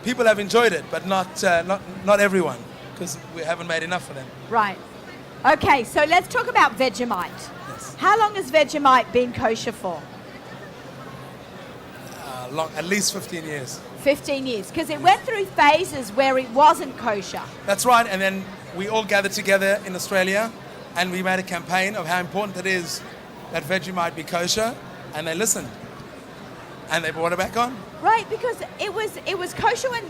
people have enjoyed it, but not everyone, because we haven't made enough for them. Right. Okay, so let's talk about Vegemite. Yes. How long has Vegemite been kosher for? At least 15 years. 15 years, because it went through phases where it wasn't kosher. That's right, and then we all gathered together in Australia, and we made a campaign of how important it is that Vegemite be kosher, and they listened, and they brought it back on. Right, because it was kosher in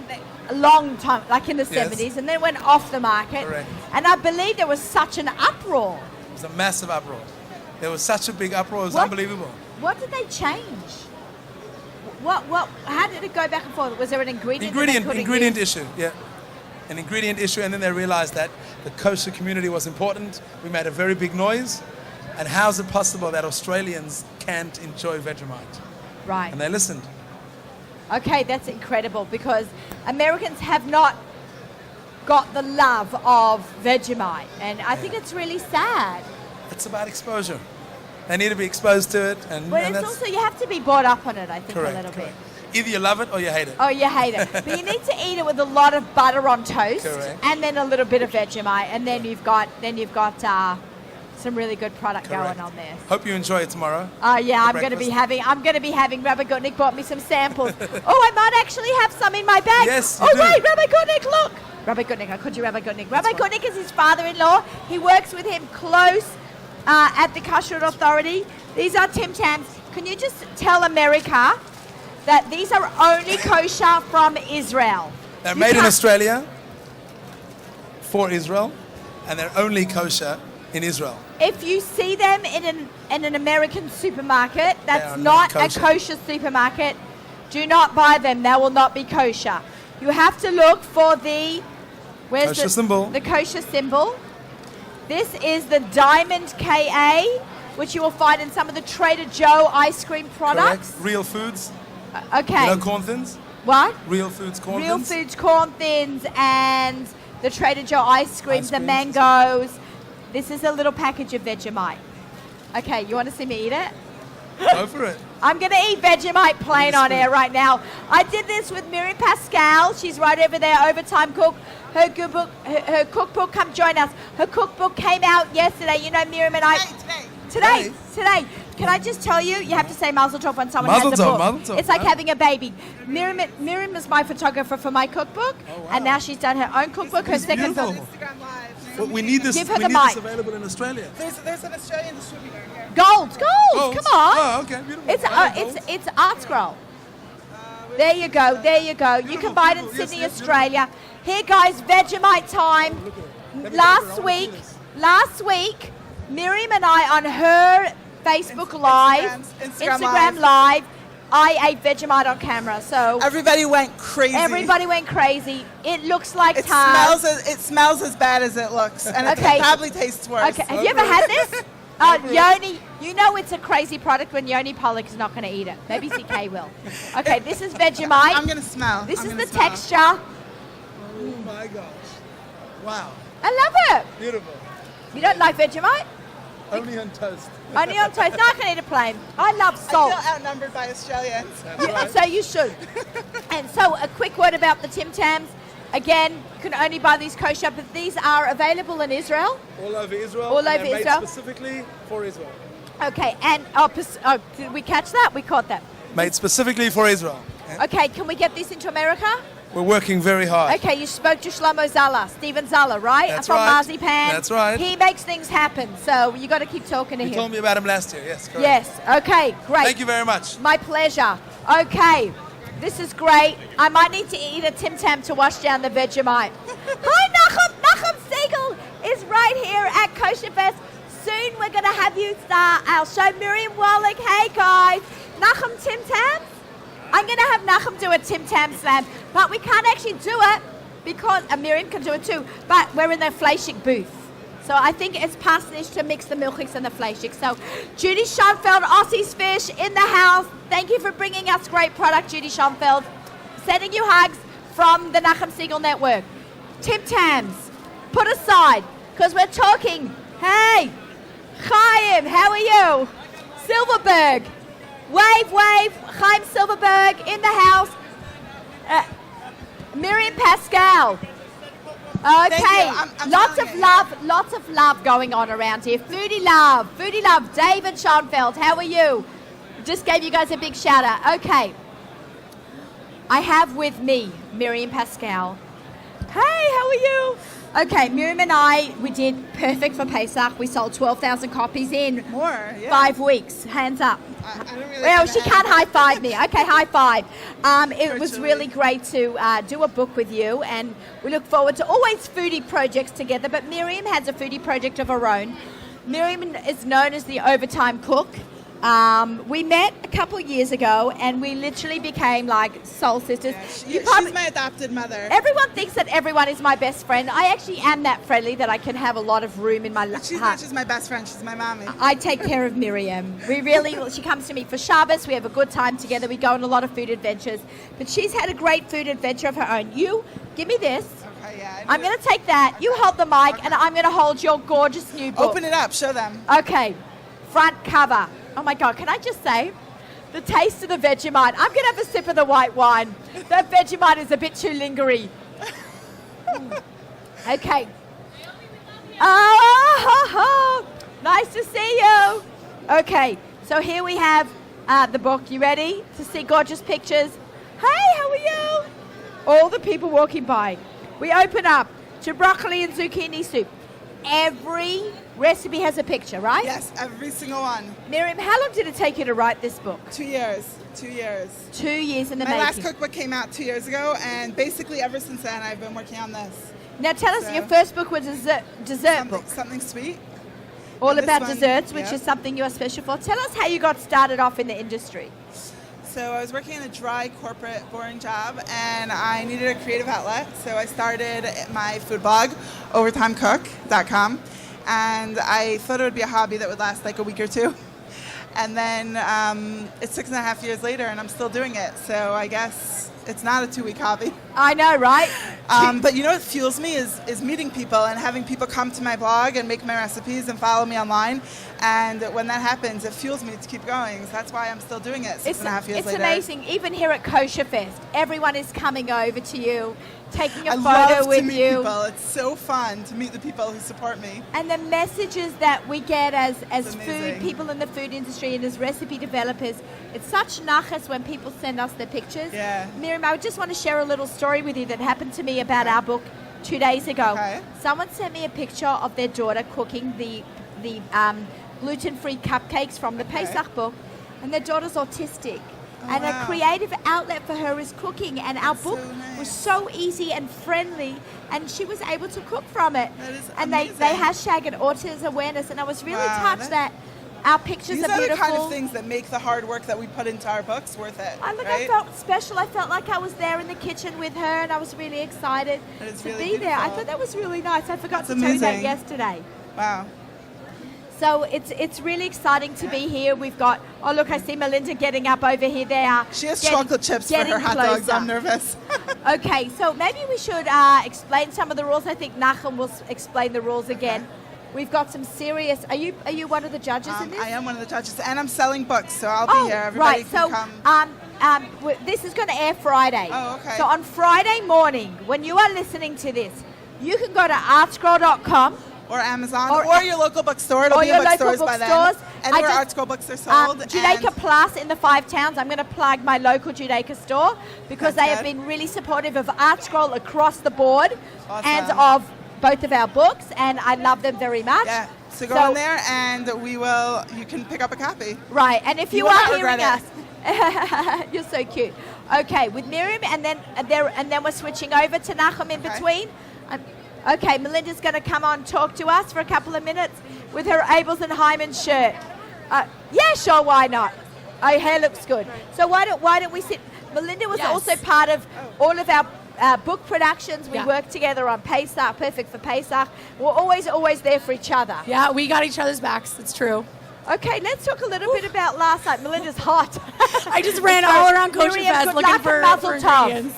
a long time, like in the Yes. 70s, and then went off the market. Correct. And I believe there was such an uproar. It was a massive uproar. There was such a big uproar, it was What? unbelievable. What did they change? How did it go back and forth? Was there an ingredient? that they couldn't Ingredient use? issue, yeah. An ingredient issue, and then they realized that the kosher community was important. We made a very big noise, and how is it possible that Australians can't enjoy Vegemite? Right. And they listened. Okay, that's incredible because Americans have not got the love of Vegemite, and I think it's really sad. It's about exposure. They need to be exposed to it, and But it's that's also, you have to be brought up on it, I think, correct, a little correct. bit. Either you love it or you hate it. Oh, you hate it. But you need to eat it with a lot of butter on toast, Correct. and then a little bit of Vegemite, and then you've got some really good product Correct. going on there. Hope you enjoy it tomorrow. Oh yeah, for I'm going to be breakfast. having. Rabbi Gutnick bought me some samples. Oh, I might actually have some in my bag. Yes, you oh do. wait, Rabbi Gutnick, look. Rabbi Gutnick, I called you Rabbi Gutnick. Rabbi Gutnick is his father-in-law. He works with him close at the Kosher Authority. These are Tim Tams. Can you just tell America that these are only kosher from Israel? They're You made in can't- Australia for Israel, and they're only kosher in Israel. If you see them in an American supermarket, are that's not not kosher. a kosher supermarket. Do not buy them. They will not be kosher. You have to look for the Kosher symbol. The kosher symbol. This is the Diamond KA, which you will find in some of the Trader Joe ice cream products. Correct. Real foods. Okay. You know corn thins? What? Real foods corn Real thins? Foods corn thins and the Trader Joe ice creams, the creams. mangoes. This is a little package of Vegemite. Okay, you want to see me eat it? Go for it. I'm going to eat Vegemite plain on air right now. I did this with Miriam Pascal. She's right over there, Overtime Cook. Her cookbook, come join us. Her cookbook came out yesterday. You know, Miriam and I... Today. Can I just tell you, you have to say Mazel Tov when someone Mazel has a tov, book. Mazel tov, It's like yeah. having a baby. Miriam is my photographer for my cookbook, and now she's done her own cookbook, her second book. Instagram Live. Well, we need this. Give her we the need this mic. available in Australia. There's an Australian distributor here. Gold, come on. Oh, okay, beautiful. It's art scroll. There you go. You can buy it in Sydney, Australia. Here, guys, Vegemite time. Last week, Miriam and I on her Facebook Live, Instagram Live, I ate Vegemite on camera. So Everybody went crazy. It looks like It tar. smells as bad as it looks, and Okay. it probably tastes worse. Okay, have you ever had this? Yoni, you know it's a crazy product when Yoni Pollock is not going to eat it. Maybe CK will. Okay, this is Vegemite. I'm gonna smell. This I'm is gonna the smell. texture. Oh my gosh. Wow. I love it. Beautiful. You don't like Vegemite? Only on toast. Only on toast. No, I can eat it plain. I love salt. I feel outnumbered by Australians. So you should. And so a quick word about the Tim Tams. Again, you can only buy these kosher, but these are available in Israel. All over Israel. All and over they're Israel. Made specifically for Israel. Okay, and did we catch that? We caught that. Made specifically for Israel. Okay, can we get this into America? We're working very hard. Okay, you spoke to Shlomo Zala, Stephen Zala, right? That's from right. Marzipan. That's right. He makes things happen, so you got to keep talking to him. You told me about him last year. Yes, correct. Yes. Okay, great. Thank you very much. My pleasure. Okay, this is great. I might need to eat a Tim Tam to wash down the Vegemite. Hi, Nachum. Nachum Siegel is right here at KosherFest. Soon we're going to have you start our show. Miriam Wallach, hey guys. Nachum Tim Tams? I'm going to have Nachum do a Tim Tam slam, but we can't actually do it because Miriam can do it too, but we're in the Fleischig booth. So I think it's parsnish to mix the milchiks and the Fleischig. So Judy Schoenfeld, Aussie's Fish in the house. Thank you for bringing us great product, Judy Schoenfeld. Sending you hugs from the Nachum Siegel Network. Tim Tams, put aside, because we're talking. Hey, Chaim, how are you? Silverberg. Wave, wave. Chaim Silverberg in the house. Miriam Pascal. Okay, I'm lots of love going on around here. Foodie love. David Schoenfeld, how are you? Just gave you guys a big shout out. Okay, I have with me Miriam Pascal. Hey, how are you? Okay, Miriam and I, we did perfect for Pesach. We sold 12,000 copies in 5 weeks. Hands up. I don't really Well, she can't high five me. Okay, high five. It was really great to do a book with you, and we look forward to always foodie projects together. But Miriam has a foodie project of her own. Miriam is known as the overtime cook. We met a couple of years ago, and we literally became like soul sisters. She's my adopted mother. Everyone thinks that everyone is my best friend. I actually am that friendly that I can have a lot of room in my heart. She's not just my best friend, she's my mommy. I take care of Miriam. She comes to me for Shabbos. We have a good time together. We go on a lot of food adventures. But she's had a great food adventure of her own. You, give me this. Okay, yeah. I'm going to take that. You hold the mic, and I'm going to hold your gorgeous new book. Open it up. Show them. Okay. Front cover. Oh, my God. Can I just say, the taste of the Vegemite. I'm going to have a sip of the white wine. That Vegemite is a bit too lingery. Okay. Oh, nice to see you. Okay, so here we have the book. You ready to see gorgeous pictures? Hey, how are you? All the people walking by. We open up to broccoli and zucchini soup. Every recipe has a picture, right? Yes, every single one. Miriam, how long did it take you to write this book? 2 years. 2 years. 2 years in the My making. last cookbook came out 2 years ago, and basically ever since then I've been working on this. Now tell us, your first book was a dessert book. Something sweet. All And this about one, desserts, which yeah. is something you're special for. Tell us how you got started off in the industry. So I was working in a dry, corporate, boring job, and I needed a creative outlet. So I started my food blog, overtimecook.com, and I thought it would be a hobby that would last like a week or two. And then it's 6.5 years later, and I'm still doing it. So I guess it's not a 2-week hobby. I know, right? But you know what fuels me is meeting people and having people come to my blog and make my recipes and follow me online. And when that happens, it fuels me to keep going. So that's why I'm still doing it 6.5 years It's later. amazing. Even here at KosherFest, everyone is coming over to you, taking a I photo love with to meet you. people. It's so fun to meet the people who support me. And the messages that we get as food amazing. people in the food industry and as recipe developers, it's such nachas when people send us their pictures. Yeah. Miriam, I just want to share a little story with you that happened to me about our book 2 days ago. Okay. Someone sent me a picture of their daughter cooking the gluten-free cupcakes from the Pesach book, and their daughter's autistic. And a wow. creative outlet for her is cooking, and our book so nice. was so easy and friendly, and she was able to cook from it. That is and amazing. they hashtagged autism awareness, and I was really Wow, touched that our pictures These are are the beautiful. kind of things that make the hard work that we put into our books worth it. I right? felt special. I felt like I was there in the kitchen with her, and I was really excited That is to really be there. I beautiful. thought that was really nice. I forgot That's to tell you that amazing. yesterday. Wow. So it's really exciting to be here. We've got, oh look, I see Melinda getting up over here. They are She has getting- chocolate chips for getting her hot dogs. closer. I'm nervous. Okay, so maybe we should explain some of the rules. I think Nachum will explain the rules again. We've got some serious. Are you one of the judges in this? I am one of the judges, and I'm selling books, so I'll be here. Everybody right. can come. This is going to air Friday. Oh, okay. So on Friday morning, when you are listening to this, you can go to artscroll.com. Or Amazon, or your local bookstore. It'll be in bookstores by then. And where Art Scroll books are sold. Judaica Plus in the 5 towns. I'm going to plug my local Judaica store because they have been really supportive of Art Scroll across the board and of both of our books, and I love them very much. Yeah. So go in there, and you can pick up a copy. Right, and if you are hearing us, you're so cute. Okay, with Miriam, and then we're switching over to Nachum in between. Okay, Melinda's going to come on and talk to us for a couple of minutes with her Abels and Hyman shirt. Yeah, sure, why not? Her hair looks good. So why don't we sit? Melinda was also part of all of our book productions. We worked together on Pesach, Perfect for Pesach. We're always there for each other. Yeah, we got each other's backs. It's true. Okay, let's talk a little bit about last night. Melinda's hot. I just ran all around KosherFest looking for ingredients.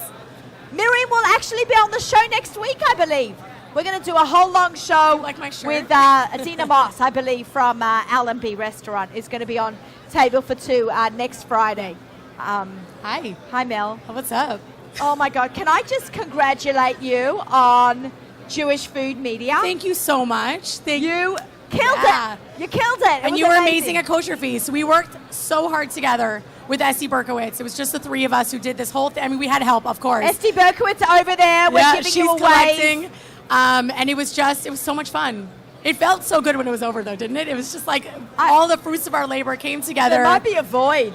Miriam will actually be on the show next week, I believe. We're going to do a whole long show with Adina Moss, I believe, from Allenby Restaurant. Is going to be on Table for Two next Friday. Hi. Hi, Mel. What's up? Oh, my God. Can I just congratulate you on Jewish Food Media? Thank you so much. You killed it. You killed it. And you were amazing at KosherFest. We worked so hard together with Esty Berkowitz. It was just the 3 of us who did this whole thing. I mean, we had help, of course. Esty Berkowitz over there. We're giving you away. Collecting. And it was so much fun. It felt so good when it was over, though, didn't it? It was just like all the fruits of our labor came together. There might be a void.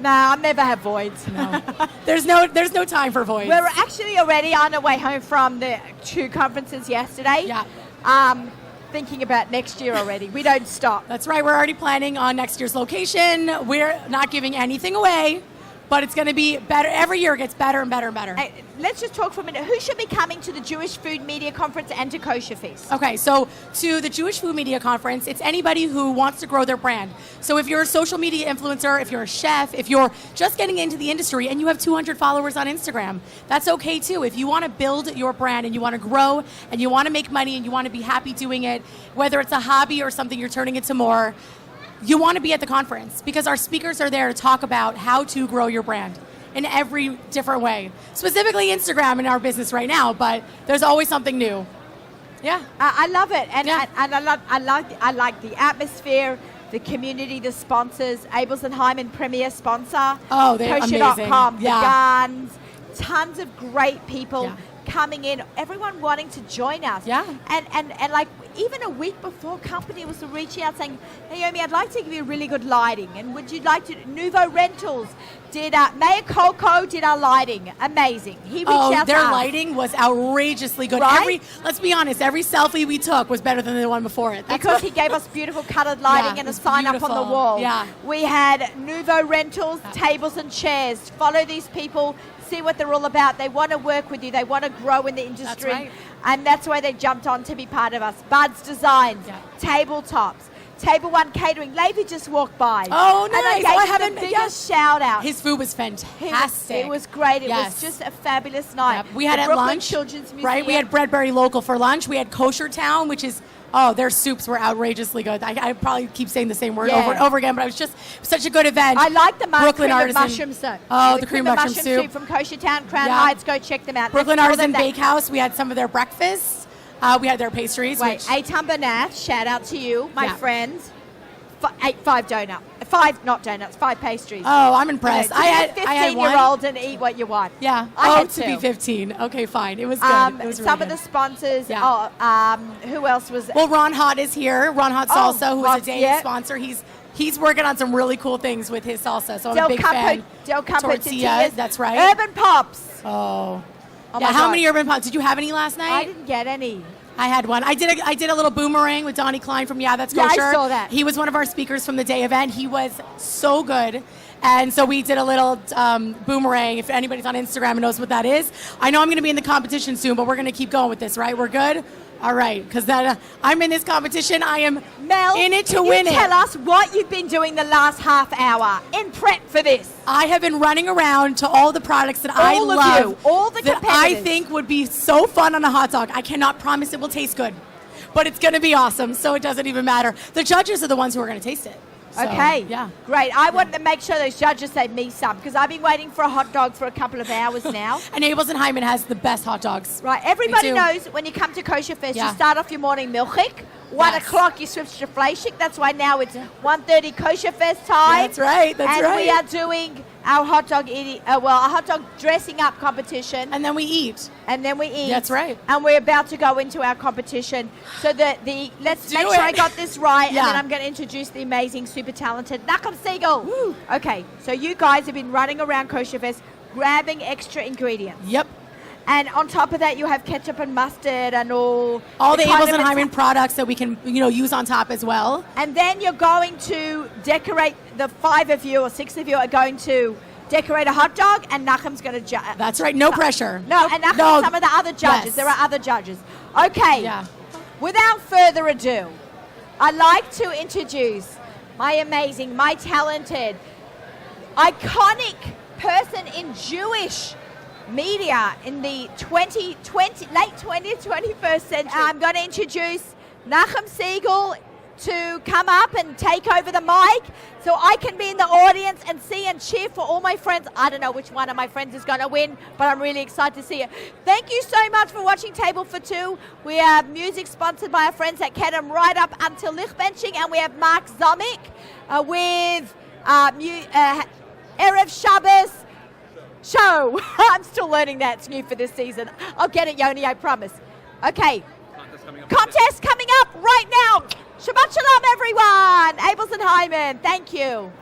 No, I'll never have voids. No. There's no time for voids. We're actually already on our way home from the 2 conferences yesterday. Yeah. Thinking about next year already. We don't stop. That's right. We're already planning on next year's location. We're not giving anything away, but it's going to be better. Every year it gets better and better and better. Hey, let's just talk for a minute. Who should be coming to the Jewish Food Media Conference and to KosherFest? Okay, so to the Jewish Food Media Conference, it's anybody who wants to grow their brand. So if you're a social media influencer, if you're a chef, if you're just getting into the industry and you have 200 followers on Instagram, that's okay too. If you want to build your brand and you want to grow and you want to make money and you want to be happy doing it, whether it's a hobby or something you're turning into more, you want to be at the conference because our speakers are there to talk about how to grow your brand in every different way. Specifically Instagram in our business right now, but there's always something new. Yeah. I love it. And I like the atmosphere, the community, the sponsors. Abels and Hyman premier sponsor. Oh, they're amazing. Kosher.com, yeah. The guns, tons of great people coming in, everyone wanting to join us. Yeah. And like even a week before, company was reaching out saying, hey, Yomi, I'd like to give you really good lighting. And would you like to, Nouveau Rentals did, Mayor Coco did our lighting. Amazing. He reached out to us. Their lighting was outrageously good. Right? Let's be honest, every selfie we took was better than the one before it. Because he gave us beautiful colored lighting and a sign up on the wall. Yeah. We had Nouveau Rentals, tables and chairs. Follow these people. See what they're all about. They want to work with you. They want to grow in the industry. That's right. And that's why they jumped on to be part of us. Bud's Designs, Tabletops, Table One Catering. Levi just walked by. Oh, nice. And I gave him the biggest shout out. His food was fantastic. It was great. It was just a fabulous night. Yep. We had the at Brooklyn lunch, Children's Museum. right? We had Breadberry Local for lunch. We had Kosher Town, which is, their soups were outrageously good. I probably keep saying the same word over and over again, but it was just such a good event. I like the Brooklyn cream Artisan. mushroom soup. Oh, the cream mushroom soup from Kosher Town, Crown Heights. Go check them out. Brooklyn Artisan Bakehouse. We had some of their breakfasts. We had their pastries. Wait, Eitan Banath, shout out to you, my friends. 5 donuts. 5, not donuts, 5 pastries. Oh, I'm impressed. I had 15-year-old and eat what you want. Yeah. I had to be 15. Okay, fine. It was good. It was some really of the sponsors. Yeah. Who else was? Well, Ron Hot is here. Ron Hot Salsa, who is a day sponsor. He's working on some really cool things with his salsa. So I'm a big fan. Del Campo Tortillas. That's right. Urban Pops. Oh my yeah. How God. many Urban Pops? Did you have any last night? I didn't get any. I had one. I did a little boomerang with Donnie Klein from That's Kosher. I saw that. He was one of our speakers from the day event. He was so good. And so we did a little boomerang. If anybody's on Instagram and knows what that is. I know I'm going to be in the competition soon, but we're going to keep going with this, right? We're good? All right, because I'm in this competition. I am in it to win it. Tell us what you've been doing the last half hour in prep for this. I have been running around to all the products that I love. All the that competitors. I think would be so fun on a hot dog. I cannot promise it will taste good. but it's going to be awesome, so it doesn't even matter. The judges are the ones who are going to taste it. So, Okay. Yeah. Great. I want to make sure those judges say me some because I've been waiting for a hot dog for a couple of hours now. And Abels and Hyman has the best hot dogs. Right. Everybody too. knows when you come to Kosher Fest, Yeah. you start off your morning milchik. 1 Yes. o'clock, you switch to fleishik. That's why now it's 1:30 Kosher Fest time. That's right. That's and right. we are doing our hot dog eating, a hot dog dressing up competition. And then we eat. And then we eat. That's right. And we're about to go into our competition. So let's do make sure I it. got this right, Yeah. and then I'm going to introduce the amazing, super talented Nachum Siegel. Woo. Okay, so you guys have been running around Kosher Fest, grabbing extra ingredients. Yep. And on top of that, you have ketchup and mustard and all the Abels and condiments. Hyman products that we can, use on top as well. And then you're going to decorate, the 5 of you or 6 of you are going to decorate a hot dog, and Nachum's going to judge. That's right. No pressure. No, and Nachum No. and some of the other judges. Yes. There are other judges. Okay. Yeah. Without further ado, I'd like to introduce my amazing, my talented, iconic person in Jewish media in the late 20th, 21st century. I'm going to introduce Nachum Siegel to come up and take over the mic so I can be in the audience and see and cheer for all my friends. I don't know which one of my friends is going to win, but I'm really excited to see it. Thank you so much for watching Table for Two. We have music sponsored by our friends at Kedem right up until Lichtbenching, and we have Mark Zomick with Erev Shabbos show. I'm still learning that. It's new for this season. I'll get it, Yoni, I promise. Okay. Contest coming up right now. Shabbat Shalom, everyone. Abels and Hyman, thank you.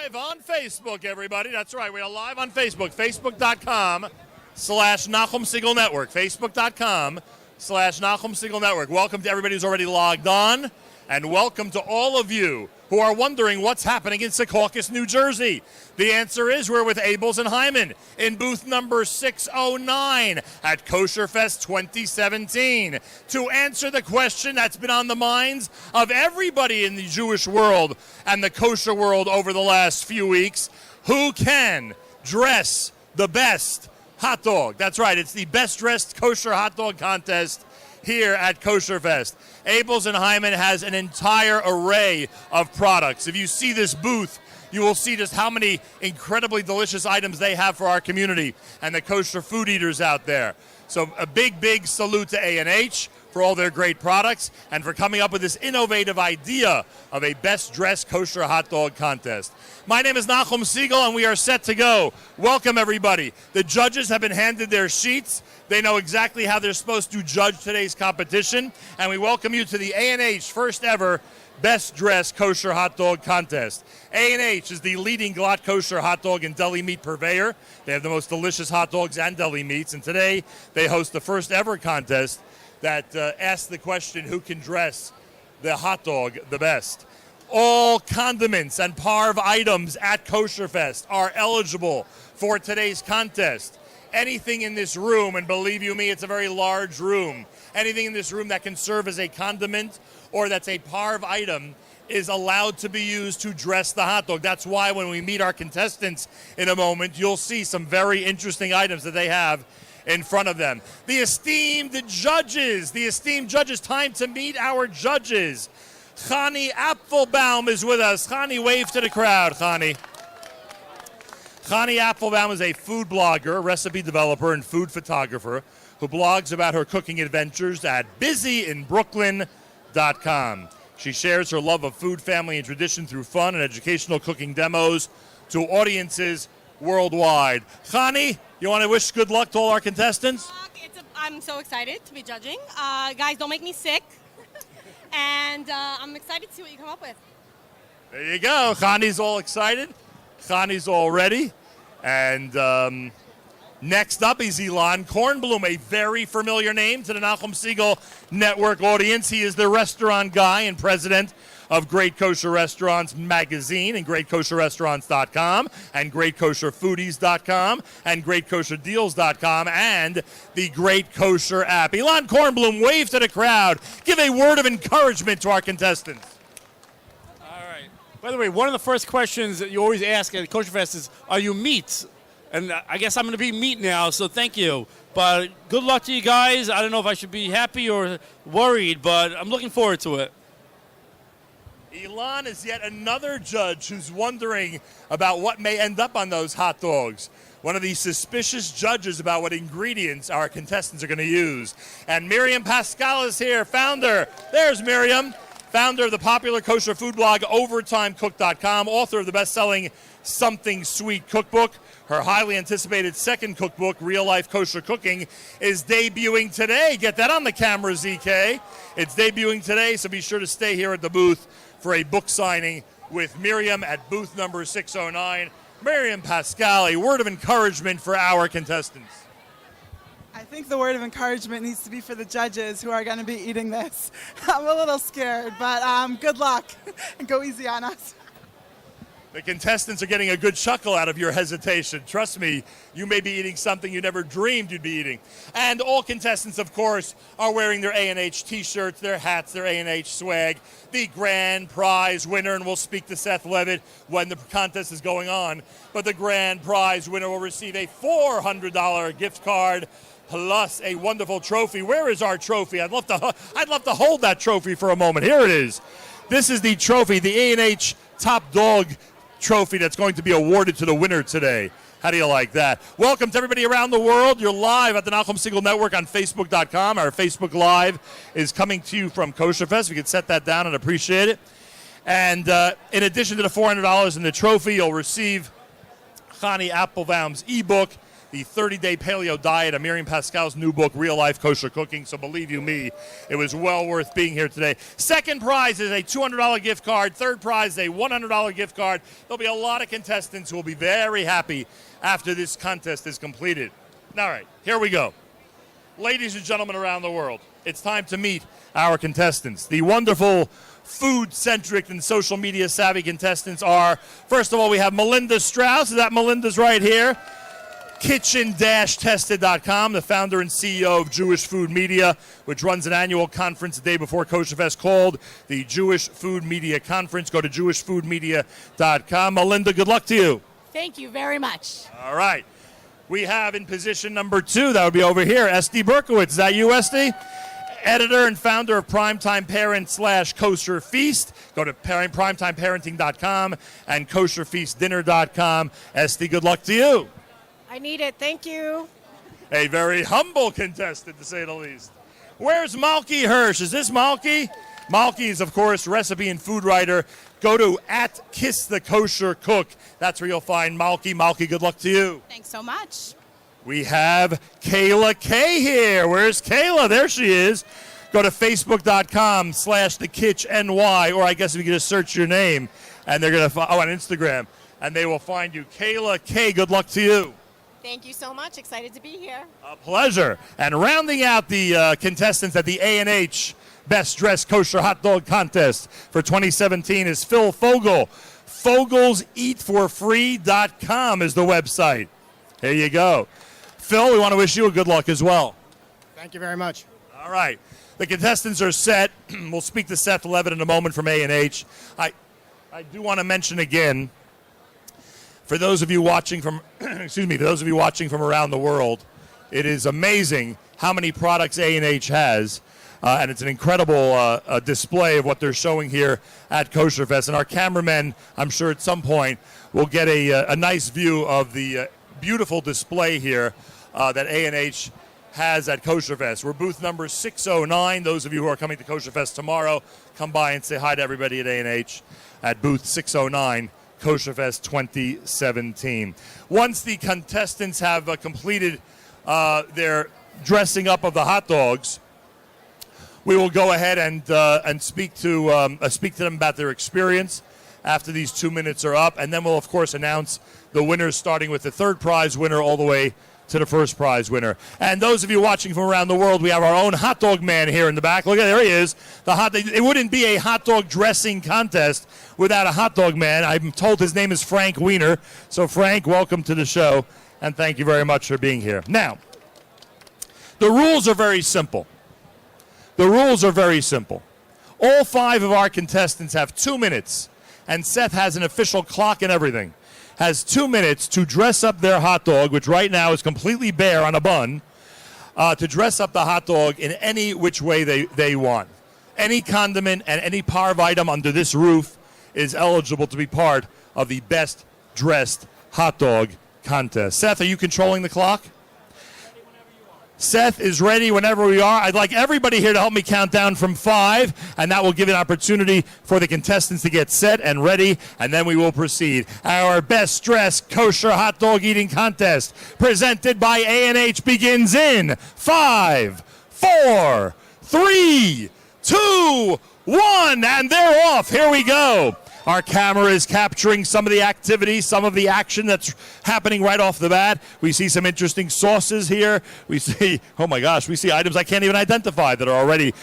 Live on Facebook, everybody. That's right. We are live on Facebook. Facebook.com/Nachum Siegel Network. Facebook.com/Nachum Siegel Network. Welcome to everybody who's already logged on. And welcome to all of you who are wondering what's happening in Secaucus, New Jersey. The answer is we're with Abels and Hyman in booth number 609 at KosherFest 2017 to answer the question that's been on the minds of everybody in the Jewish world and the kosher world over the last few weeks. Who can dress the best hot dog? That's right, it's the best dressed kosher hot dog contest here at KosherFest. Abels and Hyman has an entire array of products. If you see this booth, you will see just how many incredibly delicious items they have for our community and the kosher food eaters out there. So a big, big salute to A&H for all their great products and for coming up with this innovative idea of a best-dressed kosher hot dog contest. My name is Nachum Siegel, and we are set to go. Welcome, everybody. The judges have been handed their sheets. They know exactly how they're supposed to judge today's competition, and we welcome you to the A&H first ever Best Dressed Kosher Hot Dog Contest. A&H is the leading glatt kosher hot dog and deli meat purveyor. They have the most delicious hot dogs and deli meats, and today they host the first ever contest that asks the question, who can dress the hot dog the best? All condiments and parve items at KosherFest are eligible for today's contest. Anything in this room, and believe you me, it's a very large room, anything in this room that can serve as a condiment or that's a parve item is allowed to be used to dress the hot dog. That's why when we meet our contestants in a moment, you'll see some very interesting items that they have in front of them. The esteemed judges, time to meet our judges. Chani Apfelbaum is with us. Chani, wave to the crowd, Chani. Chani Apfelbaum is a food blogger, recipe developer, and food photographer who blogs about her cooking adventures at busyinbrooklyn.com. She shares her love of food, family, and tradition through fun and educational cooking demos to audiences worldwide. Chani, you want to wish good luck to all our contestants? I'm so excited to be judging. Guys, don't make me sick. And I'm excited to see what you come up with. There you go. Chani's all excited. Chani's all ready. And next up is Elan Kornblum, a very familiar name to the Nachum Siegel Network audience. He is the restaurant guy and president of Great Kosher Restaurants Magazine and GreatKosherRestaurants.com and GreatKosherFoodies.com and GreatKosherDeals.com and the Great Kosher app. Elan Kornblum, wave to the crowd. Give a word of encouragement to our contestants. By the way, one of the first questions that you always ask at KosherFest is, are you meat? And I guess I'm going to be meat now, so thank you. But good luck to you guys. I don't know if I should be happy or worried, but I'm looking forward to it. Elan is yet another judge who's wondering about what may end up on those hot dogs. One of these suspicious judges about what ingredients our contestants are going to use. And Miriam Pascal is here, founder. There's Miriam, founder of the popular kosher food blog OvertimeCook.com, author of the best-selling Something Sweet cookbook. Her highly anticipated second cookbook, Real Life Kosher Cooking, is debuting today. Get that on the camera, ZK. It's debuting today, so be sure to stay here at the booth for a book signing with Miriam at booth number 609. Miriam Pascal, a word of encouragement for our contestants. I think the word of encouragement needs to be for the judges who are going to be eating this. I'm a little scared, but good luck and go easy on us. The contestants are getting a good chuckle out of your hesitation. Trust me, you may be eating something you never dreamed you'd be eating. And all contestants, of course, are wearing their A&H t-shirts, their hats, their A&H swag. The grand prize winner, and we'll speak to Seth Levitt when the contest is going on, but the grand prize winner will receive a $400 gift card plus a wonderful trophy. Where is our trophy? I'd love to hold that trophy for a moment. Here it is. This is the trophy, the A&H Top Dog trophy that's going to be awarded to the winner today. How do you like that? Welcome to everybody around the world. You're live at the Nachum Segal Network on Facebook.com. Our Facebook Live is coming to you from KosherFest. We could set that down and appreciate it. And in addition to the $400 in the trophy, you'll receive Chani Applebaum's ebook, the 30-Day Paleo Diet, and Miriam Pascal's new book, Real Life Kosher Cooking. So believe you me, it was well worth being here today. Second prize is a $200 gift card. Third prize is a $100 gift card. There'll be a lot of contestants who will be very happy after this contest is completed. All right, here we go. Ladies and gentlemen around the world, it's time to meet our contestants. The wonderful food-centric and social media savvy contestants are, first of all, we have Melinda Strauss. Is that Melinda's right here? Kitchen-Tested.com, the founder and CEO of Jewish Food Media, which runs an annual conference the day before KosherFest called the Jewish Food Media Conference. Go to jewishfoodmedia.com. Melinda, good luck to you. Thank you very much. All right. We have in position number 2, that would be over here, Esty Berkowitz. Is that you, Esty? Editor and founder of Primetime Parent / Kosher Feast. Go to primetimeparenting.com and kosherfeastdinner.com. Esty, good luck to you. I need it. Thank you. A very humble contestant, to say the least. Where's Malky Hirsch? Is this Malky? Malky is, of course, recipe and food writer. Go to @KissTheKosherCook. That's where you'll find Malky. Malky, good luck to you. Thanks so much. We have Kayla K here. Where's Kayla? There she is. Go to Facebook.com/TheKitchNY, or I guess if you just search your name, and they're going to on Instagram, and they will find you. Kayla K, good luck to you. Thank you so much. Excited to be here. A pleasure. And rounding out the contestants at the A&H Best Dressed Kosher Hot Dog Contest for 2017 is Phil Fogel. FogelsEatForFree.com is the website. There you go. Phil, we want to wish you a good luck as well. Thank you very much. All right. The contestants are set. We'll speak to Seth Levitt in a moment from A&H. I do want to mention again, for those of you watching from, for those of you watching from around the world, it is amazing how many products A&H has, and it's an incredible display of what they're showing here at KosherFest. And our cameramen, I'm sure at some point, will get a nice view of the beautiful display here that A&H has at KosherFest. We're booth number 609. Those of you who are coming to KosherFest tomorrow, come by and say hi to everybody at A&H at booth 609. KosherFest 2017. Once the contestants have completed their dressing up of the hot dogs, we will go ahead and speak to them about their experience after these 2 minutes are up, and then we'll of course announce the winners, starting with the third prize winner all the way to the first prize winner. And those of you watching from around the world, we have our own hot dog man here in the back. Look at, there he is. It wouldn't be a hot dog dressing contest without a hot dog man. I'm told his name is Frank Wiener. So Frank, welcome to the show, and thank you very much for being here. Now, the rules are very simple. The rules are very simple. All 5 of our contestants have 2 minutes, and Seth has an official clock and everything. has 2 minutes to dress up their hot dog, which right now is completely bare on a bun, to dress up the hot dog in any which way they want. Any condiment and any parv item under this roof is eligible to be part of the best dressed hot dog contest. Seth, are you controlling the clock? Seth is ready whenever we are. I'd like everybody here to help me count down from 5, and that will give an opportunity for the contestants to get set and ready, and then we will proceed. Our best dressed kosher hot dog eating contest presented by A&H begins in 5, 4, 3, 2, 1, and they're off. Here we go. Our camera is capturing some of the activity, some of the action that's happening right off the bat. We see some interesting sauces here. We see, oh my gosh, we see items I can't even identify that are already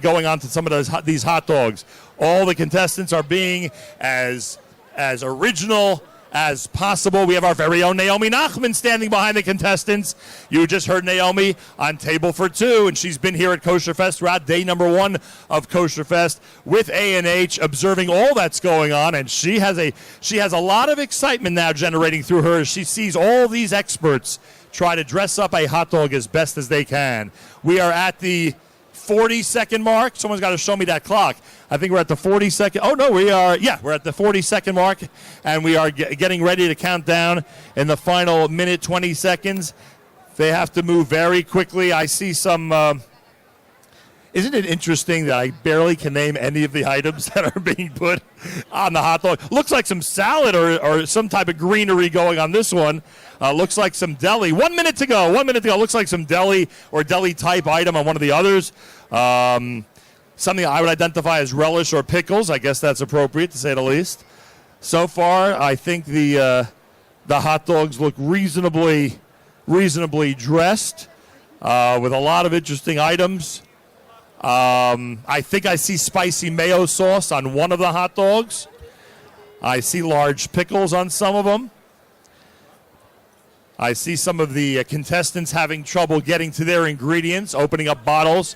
going on to some of these hot dogs. All the contestants are being as original as possible. We have our very own Naomi Nachman standing behind the contestants. You just heard Naomi on Table for Two, and she's been here at KosherFest throughout day number 1 of KosherFest with A&H, observing all that's going on, and she has a lot of excitement now generating through her as she sees all these experts try to dress up a hot dog as best as they can. We are at the 40-second mark. Someone's got to show me that clock. I think we're at the 40-second. Oh, no, we're at the 40-second mark, and we are getting ready to count down in the final minute, 20 seconds. They have to move very quickly. I see some... Isn't it interesting that I barely can name any of the items that are being put on the hot dog? Looks like some salad or some type of greenery going on this one. Looks like some deli. 1 minute to go. Looks like some deli or deli-type item on one of the others. Something I would identify as relish or pickles. I guess that's appropriate, to say the least. So far, I think the hot dogs look reasonably dressed with a lot of interesting items. I think I see spicy mayo sauce on one of the hot dogs. I see large pickles on some of them. I see some of the contestants having trouble getting to their ingredients, opening up bottles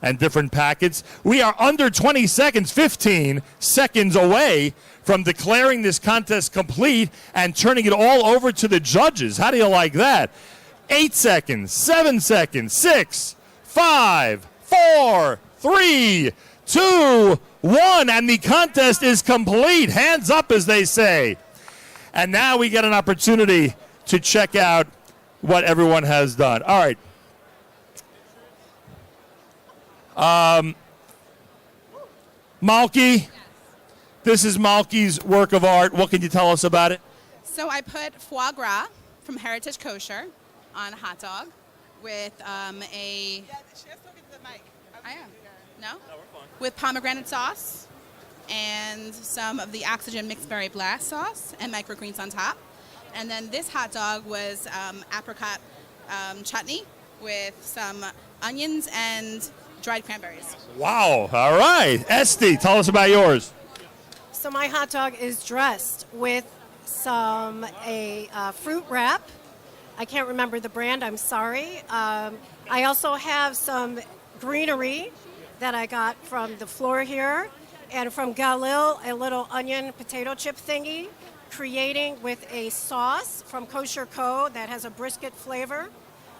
and different packets. We are under 20 seconds, 15 seconds away from declaring this contest complete and turning it all over to the judges. How do you like that? 8 seconds, 7 seconds, 6, 5, 4, 3, 2, 1, and the contest is complete. Hands up, as they say. And now we get an opportunity to check out what everyone has done. All right. Malky, this is Malky's work of art. What can you tell us about it? So I put foie gras from Heritage Kosher on a hot dog with a... Yeah, she has to look at the mic. I am. No? No, we're fine. With pomegranate sauce and some of the Oxygen mixed berry blast sauce and microgreens on top. And then this hot dog was apricot chutney with some onions and dried cranberries. Wow. All right. Esty, tell us about yours. So my hot dog is dressed with a fruit wrap. I can't remember the brand, I'm sorry. I also have some greenery that I got from the floor here, and from Galil, a little onion potato chip thingy, creating with a sauce from Kosher Co. that has a brisket flavor,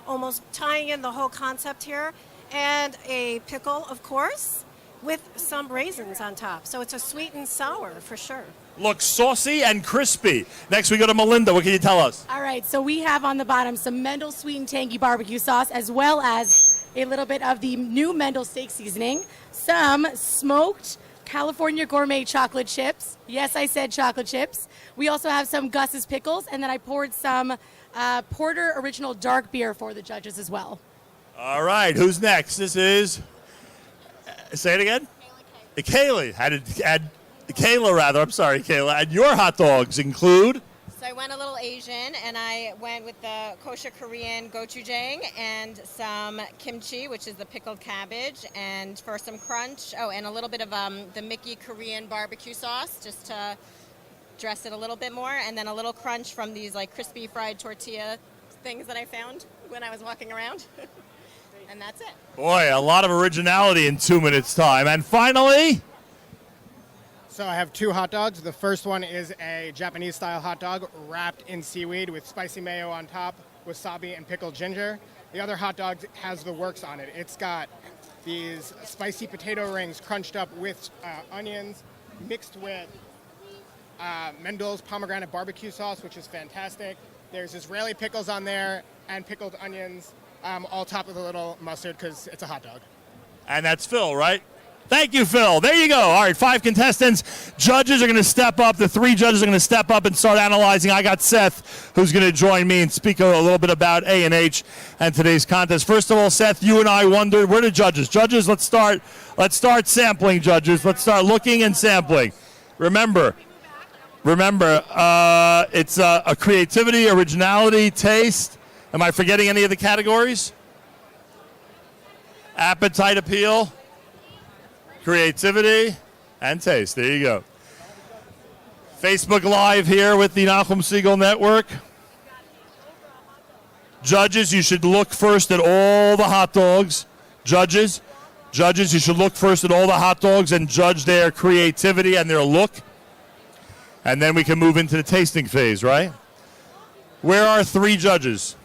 almost tying in the whole concept here, and a pickle, of course, with some raisins on top. So it's a sweet and sour for sure. Looks saucy and crispy. Next we go to Melinda. What can you tell us? All right, so we have on the bottom some Mendel sweet and tangy barbecue sauce, as well as a little bit of the new Mendel steak seasoning, some smoked California gourmet chocolate chips. Yes, I said chocolate chips. We also have some Gus's pickles, and then I poured some Porter Original Dark Beer for the judges as well. All right, who's next? This is, say it again? Kayla. Kayla, I'm sorry, Kayla. And your hot dogs include? So I went a little Asian, and I went with the kosher Korean gochujang and some kimchi, which is the pickled cabbage, and for some crunch, and a little bit of the Mickey Korean barbecue sauce, just to dress it a little bit more, and then a little crunch from these like crispy fried tortilla things that I found when I was walking around. And that's it. Boy, a lot of originality in 2 minutes' time. And finally, So I have 2 hot dogs. The first one is a Japanese-style hot dog wrapped in seaweed with spicy mayo on top, wasabi, and pickled ginger. The other hot dog has the works on it. It's got these spicy potato rings crunched up with onions, mixed with Mendel's pomegranate barbecue sauce, which is fantastic. There's Israeli pickles on there and pickled onions, all topped with a little mustard because it's a hot dog. And that's Phil, right? Thank you, Phil. There you go. All right, 5 contestants. Judges are going to step up. The 3 judges are going to step up and start analyzing. I got Seth, who's going to join me and speak a little bit about A&H and today's contest. First of all, Seth, you and I wondered, where are the judges? Judges, let's start sampling, judges. Let's start looking and sampling. Remember, it's a creativity, originality, taste. Am I forgetting any of the categories? Appetite, appeal, creativity, and taste. There you go. Facebook Live here with the Nachum Segal Network. Judges, you should look first at all the hot dogs. Judges, you should look first at all the hot dogs and judge their creativity and their look. And then we can move into the tasting phase, right? Where are 3 judges?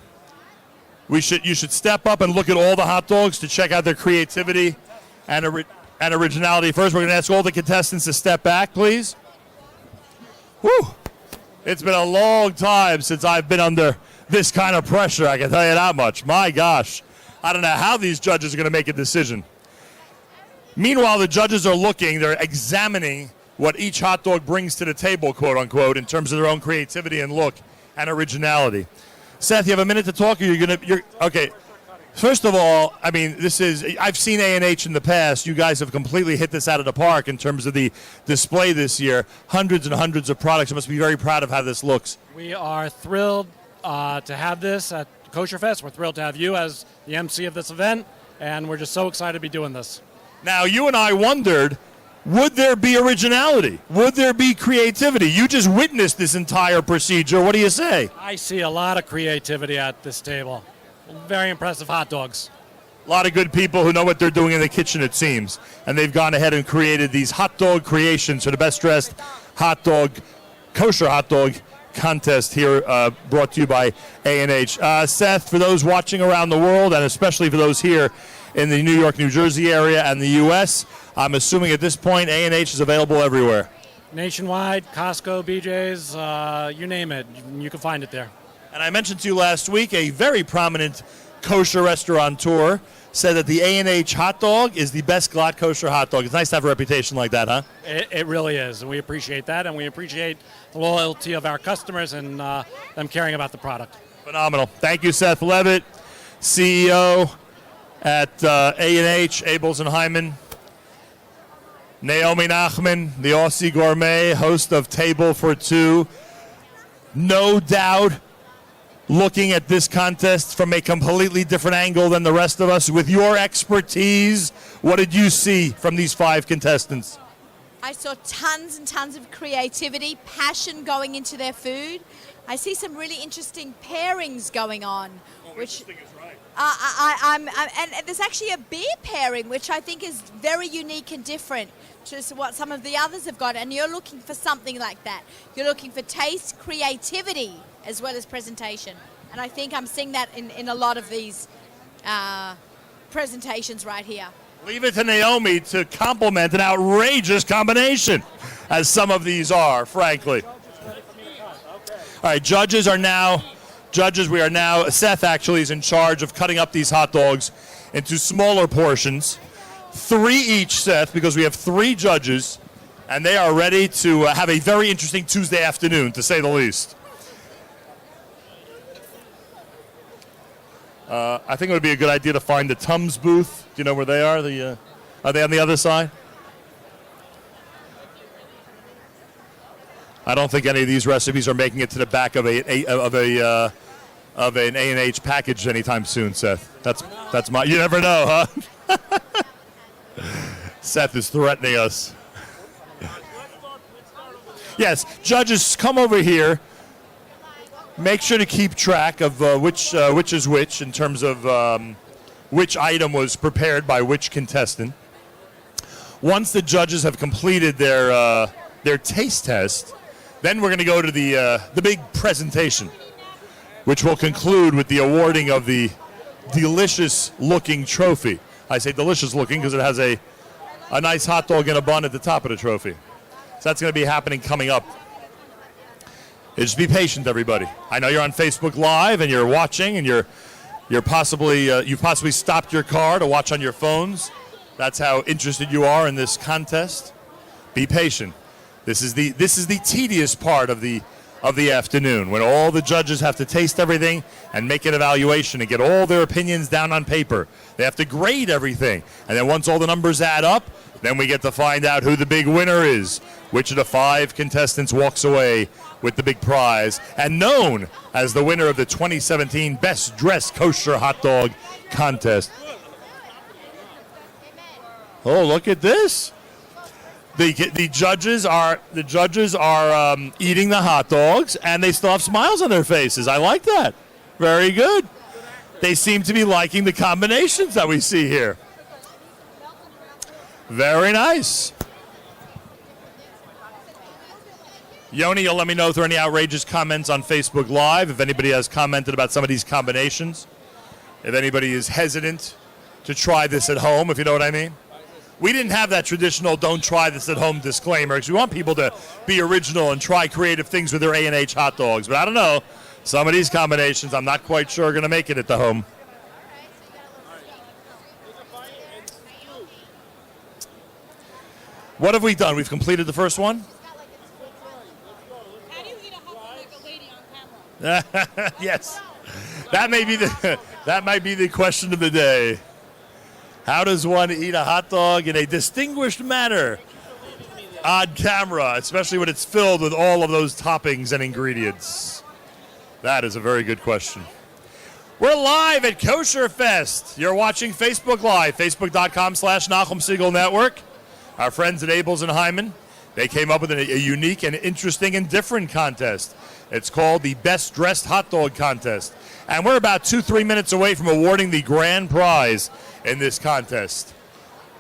You should step up and look at all the hot dogs to check out their creativity and originality. First, we're going to ask all the contestants to step back, please. Whew. It's been a long time since I've been under this kind of pressure, I can tell you that much. My gosh. I don't know how these judges are going to make a decision. Meanwhile, the judges are looking, they're examining what each hot dog brings to the table, quote unquote, in terms of their own creativity and look and originality. Seth, you have a minute to talk, or you're okay. First of all, I mean, I've seen A&H in the past. You guys have completely hit this out of the park in terms of the display this year. Hundreds and hundreds of products. You must be very proud of how this looks. We are thrilled to have this at KosherFest. We're thrilled to have you as the MC of this event, and we're just so excited to be doing this. Now, you and I wondered, would there be originality? Would there be creativity? You just witnessed this entire procedure. What do you say? I see a lot of creativity at this table. Very impressive hot dogs. A lot of good people who know what they're doing in the kitchen, it seems. And they've gone ahead and created these hot dog creations for the best dressed hot dog, kosher hot dog contest here, brought to you by A&H. Seth, for those watching around the world, and especially for those here in the New York, New Jersey area and the U.S., I'm assuming at this point A&H is available everywhere. Nationwide, Costco, BJ's, you name it. You can find it there. And I mentioned to you last week, a very prominent kosher restaurateur said that the A&H hot dog is the best glatt kosher hot dog. It's nice to have a reputation like that, huh? It really is, and we appreciate that, and we appreciate the loyalty of our customers and them caring about the product. Phenomenal. Thank you, Seth Levitt, CEO at A&H, Abels and Hyman. Naomi Nachman, the Aussie gourmet, host of Table for Two. No doubt looking at this contest from a completely different angle than the rest of us. With your expertise, what did you see from these 5 contestants? I saw tons and tons of creativity, passion going into their food. I see some really interesting pairings going on, which and there's actually a beer pairing, which I think is very unique and different to what some of the others have got. And you're looking for something like that. You're looking for taste, creativity, as well as presentation. And I think I'm seeing that in a lot of these presentations right here. Leave it to Naomi to compliment an outrageous combination, as some of these are, frankly. All right, judges, we are now, Seth actually is in charge of cutting up these hot dogs into smaller portions. 3 each, Seth, because we have 3 judges, and they are ready to have a very interesting Tuesday afternoon, to say the least. I think it would be a good idea to find the Tums booth. Do you know where they are? Are they on the other side? I don't think any of these recipes are making it to the back of an A&H package anytime soon, Seth. That's my. You never know, huh? Seth is threatening us. Yes, judges, come over here. Make sure to keep track of which is which in terms of which item was prepared by which contestant. Once the judges have completed their taste test, then we're going to go to the big presentation, which will conclude with the awarding of the delicious-looking trophy. I say delicious-looking because it has a nice hot dog in a bun at the top of the trophy. So that's going to be happening coming up. Just be patient, everybody. I know you're on Facebook Live and you're watching, and you've possibly stopped your car to watch on your phones. That's how interested you are in this contest. Be patient. This is the tedious part of the afternoon, when all the judges have to taste everything and make an evaluation and get all their opinions down on paper. They have to grade everything, and then once all the numbers add up, then we get to find out who the big winner is. Which of the 5 contestants walks away with the big prize and known as the winner of the 2017 Best Dressed Kosher Hot Dog Contest. Oh, look at this. The judges are eating the hot dogs, and they still have smiles on their faces. I like that. Very good. They seem to be liking the combinations that we see here. Very nice. Yoni, you'll let me know if there are any outrageous comments on Facebook Live, if anybody has commented about some of these combinations, if anybody is hesitant to try this at home, if you know what I mean. We didn't have that traditional don't try this at home disclaimer because we want people to be original and try creative things with their A&H hot dogs. But I don't know. Some of these combinations I'm not quite sure are going to make it at the home. What have we done? We've completed the first one? Yes. That might be the question of the day. How does one eat a hot dog in a distinguished manner on camera, especially when it's filled with all of those toppings and ingredients? That is a very good question. We're live at KosherFest. You're watching Facebook Live, facebook.com/Nachum Segal Network. Our friends at Abels and Hyman, they came up with a unique and interesting and different contest. It's called the Best Dressed Hot Dog Contest. And we're about 2-3 minutes away from awarding the grand prize in this contest.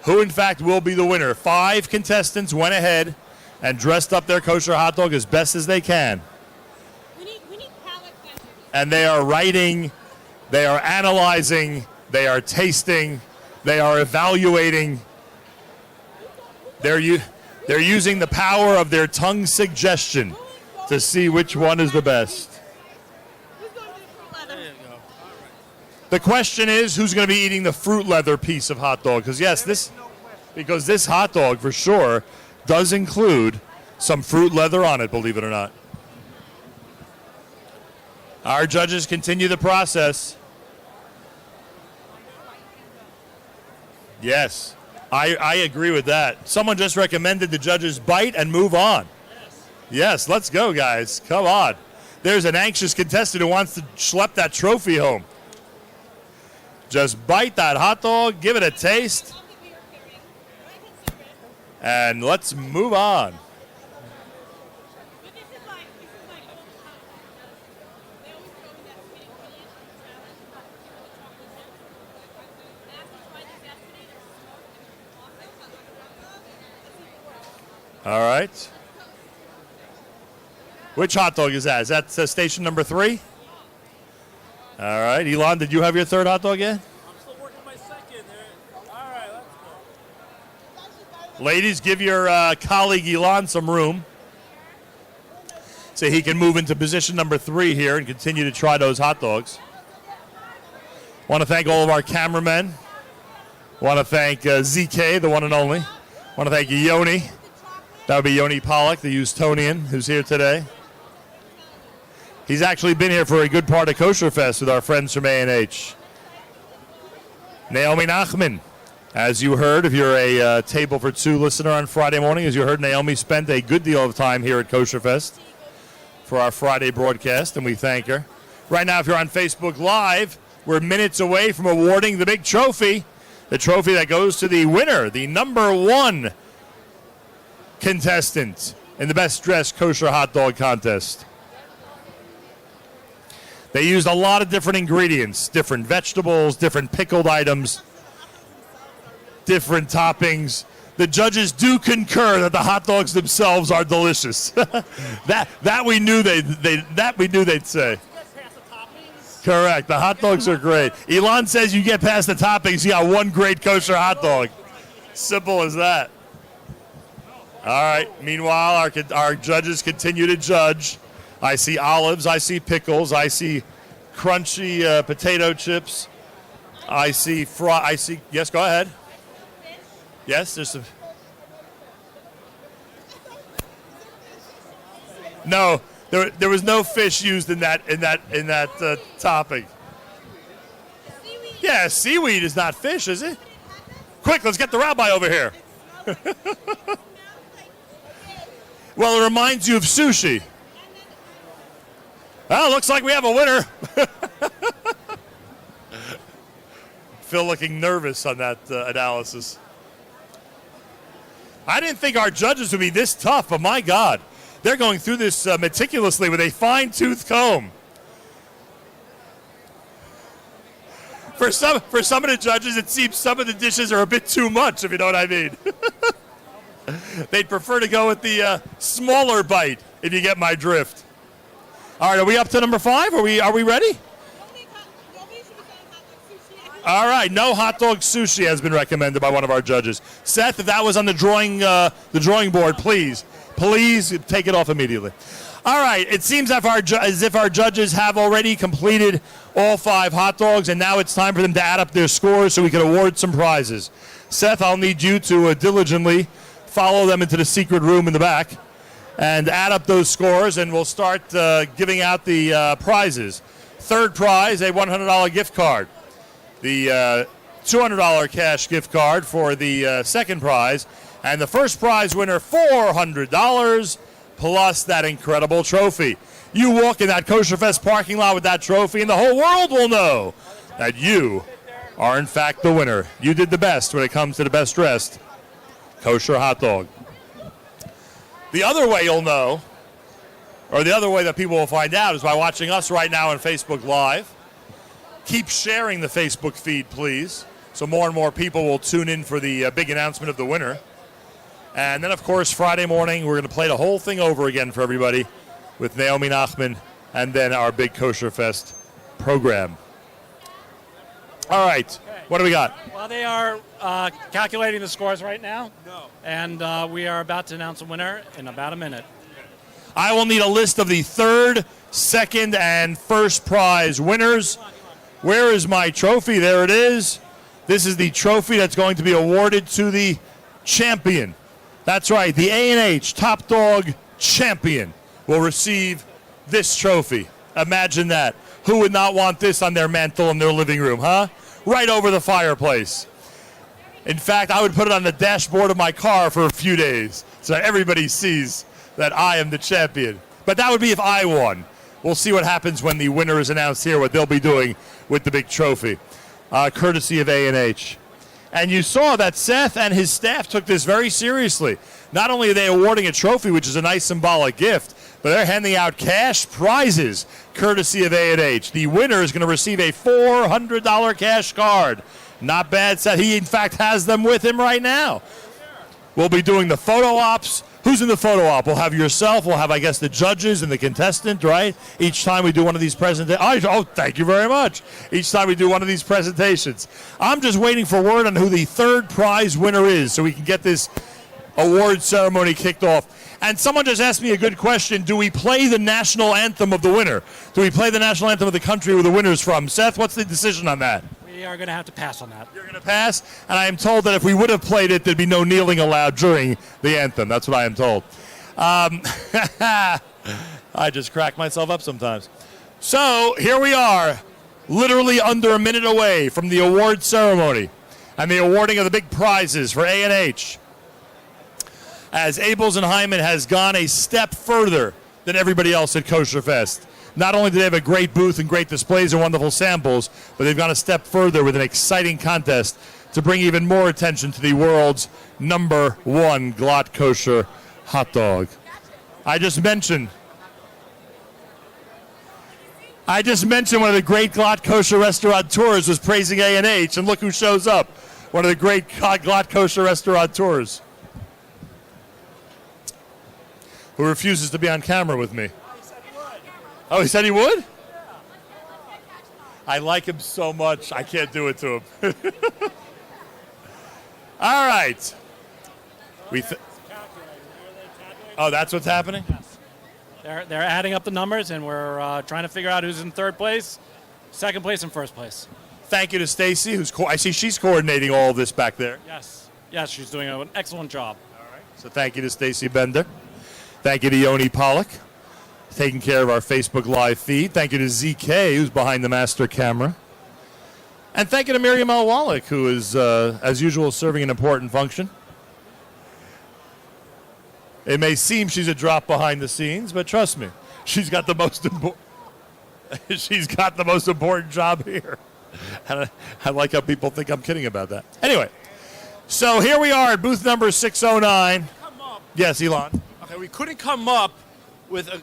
Who, in fact, will be the winner? 5 contestants went ahead and dressed up their kosher hot dog as best as they can. And they are writing, they are analyzing, they are tasting, they are evaluating. They're using the power of their tongue suggestion to see which one is the best. The question is, who's going to be eating the fruit leather piece of hot dog? Because yes, this hot dog for sure does include some fruit leather on it, believe it or not. Our judges continue the process. Yes, I agree with that. Someone just recommended the judges bite and move on. Yes, let's go, guys. Come on. There's an anxious contestant who wants to schlep that trophy home. Just bite that hot dog, give it a taste, and let's move on. All right. Which hot dog is that? Is that station number 3? All right. Elan, did you have your third hot dog yet? I'm still working my second. All right, let's go. Ladies, give your colleague Elan some room so he can move into position number 3 here and continue to try those hot dogs. Want to thank all of our cameramen. Want to thank ZK, the one and only. Want to thank Yoni. That would be Yoni Pollock, the Houstonian, who's here today. He's actually been here for a good part of KosherFest with our friends from A&H. Naomi Nachman, as you heard, if you're a Table for Two listener on Friday morning, as you heard, Naomi spent a good deal of time here at KosherFest for our Friday broadcast, and we thank her. Right now, if you're on Facebook Live, we're minutes away from awarding the big trophy, the trophy that goes to the winner, the number 1 contestant in the Best Dressed Kosher Hot Dog Contest. They used a lot of different ingredients, different vegetables, different pickled items, different toppings. the judges do concur that the hot dogs themselves are delicious. that we knew they'd say. Correct. The hot dogs are great. Elan says you get past the toppings, you got one great kosher hot dog. Simple as that. All right. Meanwhile, our judges continue to judge. I see olives. I see pickles. I see crunchy potato chips. I see yes, go ahead. Yes, there's some. No, there was no fish used in that topping. Yeah, seaweed is not fish, is it? Quick, let's get the rabbi over here. Well, it reminds you of sushi. Well, looks like we have a winner. Phil looking nervous on that analysis. I didn't think our judges would be this tough, but my God. They're going through this meticulously with a fine-tooth comb. For some of the judges, it seems some of the dishes are a bit too much, if you know what I mean. They'd prefer to go with the smaller bite, if you get my drift. All right, are we up to number 5? Are we ready? All right, no hot dog sushi has been recommended by one of our judges. Seth, if that was on the drawing board, please take it off immediately. All right, it seems as if our judges have already completed all 5 hot dogs, and now it's time for them to add up their scores so we can award some prizes. Seth, I'll need you to diligently follow them into the secret room in the back and add up those scores, and we'll start giving out the prizes. Third prize, a $100 gift card. The $200 cash gift card for the second prize, and the first prize winner, $400 plus that incredible trophy. You walk in that KosherFest parking lot with that trophy, and the whole world will know that you are in fact the winner. You did the best when it comes to the best dressed kosher hot dog. The other way you'll know, or the other way that people will find out, is by watching us right now on Facebook Live. Keep sharing the Facebook feed, please, so more and more people will tune in for the big announcement of the winner. And then, of course, Friday morning, we're going to play the whole thing over again for everybody with Naomi Nachman and then our big KosherFest program. All right, what do we got? Well, they are calculating the scores right now. No. And we are about to announce a winner in about a minute. I will need a list of the third, second, and first prize winners. Where is my trophy? There it is. This is the trophy that's going to be awarded to the champion. That's right, the A&H Top Dog Champion will receive this trophy. Imagine that. Who would not want this on their mantle in their living room, huh? Right over the fireplace. In fact, I would put it on the dashboard of my car for a few days so everybody sees that I am the champion. But that would be if I won. We'll see what happens when the winner is announced here, what they'll be doing with the big trophy, courtesy of A&H. And you saw that Seth and his staff took this very seriously. Not only are they awarding a trophy, which is a nice symbolic gift, but they're handing out cash prizes, courtesy of A&H. The winner is going to receive a $400 cash card. Not bad, Seth. He, in fact, has them with him right now. We'll be doing the photo ops. Who's in the photo op? We'll have yourself. We'll have, I guess, the judges and the contestant, right? Each time we do one of these presentations. Oh, thank you very much. Each time we do one of these presentations. I'm just waiting for word on who the third prize winner is so we can get this award ceremony kicked off. And someone just asked me a good question. Do we play the national anthem of the winner? Do we play the national anthem of the country where the winner's from? Seth, what's the decision on that? We are going to have to pass on that. You're going to pass? And I am told that if we would have played it, there'd be no kneeling allowed during the anthem. That's what I am told. I just crack myself up sometimes. So here we are, literally under a minute away from the award ceremony and the awarding of the big prizes for A&H. As Abels and Hyman has gone a step further than everybody else at KosherFest. Not only do they have a great booth and great displays and wonderful samples, but they've gone a step further with an exciting contest to bring even more attention to the world's #1 Glatt Kosher hot dog. I just mentioned one of the great Glatt Kosher restaurateurs was praising A&H, and look who shows up. One of the great Glatt Kosher restaurateurs. who refuses to be on camera with me. Oh, he said he would? I like him so much, I can't do it to him. All right. Oh, that's what's happening? Yes. They're adding up the numbers, and we're trying to figure out who's in third place, second place, and first place. Thank you to Stacy, I see she's coordinating all of this back there. Yes, she's doing an excellent job. All right. So thank you to Stacy Bender. Thank you to Yoni Pollock, taking care of our Facebook Live feed. Thank you to ZK, who's behind the master camera. And thank you to Miriam L. Wallach, who is, as usual, serving an important function. It may seem she's a drop behind the scenes, but trust me, she's got the most important job here. And I like how people think I'm kidding about that. Anyway, so here we are at booth number 609. Yes, Elan. Okay, we couldn't come up with a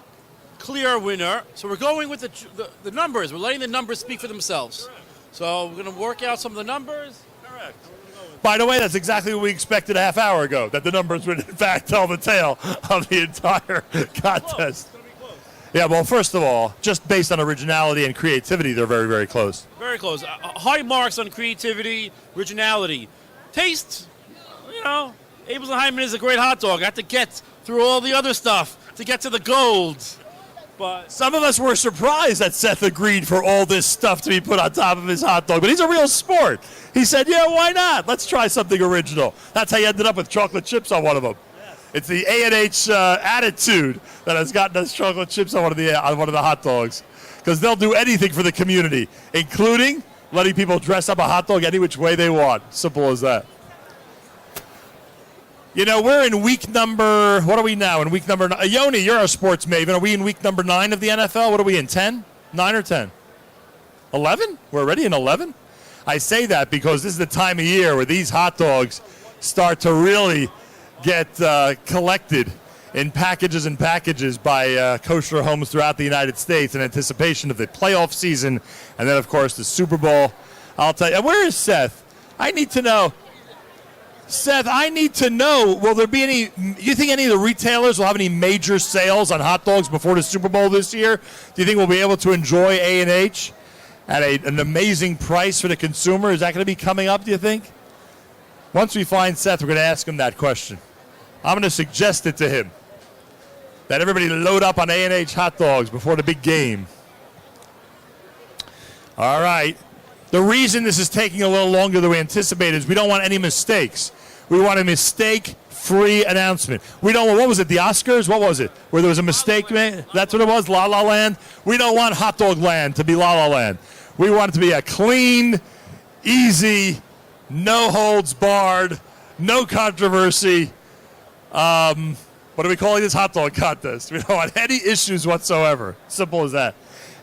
clear winner, so we're going with the numbers. We're letting the numbers speak for themselves. So we're going to work out some of the numbers. Correct. By the way, that's exactly what we expected a half hour ago, that the numbers would in fact tell the tale of the entire contest. Yeah, well, first of all, just based on originality and creativity, they're very, very close. Very close. High marks on creativity, originality. Taste, Abel's and Hyman is a great hot dog. I have to get through all the other stuff to get to the gold. But some of us were surprised that Seth agreed for all this stuff to be put on top of his hot dog. But he's a real sport. He said, yeah, why not? Let's try something original. That's how you ended up with chocolate chips on one of them. Yes. It's the A&H attitude that has gotten us chocolate chips on one of the hot dogs. Because they'll do anything for the community, including letting people dress up a hot dog any which way they want. Simple as that. We're in week number, what are we now? In week number 9. Yoni, you're our sports maven. Are we in week number 9 of the NFL? What are we in, 10? 9 or 10? 11? We're already in 11? I say that because this is the time of year where these hot dogs start to really get collected in packages and packages by kosher homes throughout the United States in anticipation of the playoff season and then, of course, the Super Bowl. I'll tell you. Where is Seth? I need to know. Seth, I need to know, will there be any, you think any of the retailers will have any major sales on hot dogs before the Super Bowl this year? Do you think we'll be able to enjoy A&H at an amazing price for the consumer? Is that going to be coming up, do you think? Once we find Seth, we're going to ask him that question. I'm going to suggest it to him, that everybody load up on A&H hot dogs before the big game. All right. The reason this is taking a little longer than we anticipated is we don't want any mistakes. We want a mistake-free announcement. We don't want, what was it, the Oscars? What was it? Where there was a mistake made? That's what it was, La La Land? We don't want Hot Dog Land to be La La Land. We want it to be a clean, easy, no holds barred, no controversy. What are we calling this hot dog contest? We don't want any issues whatsoever. Simple as that.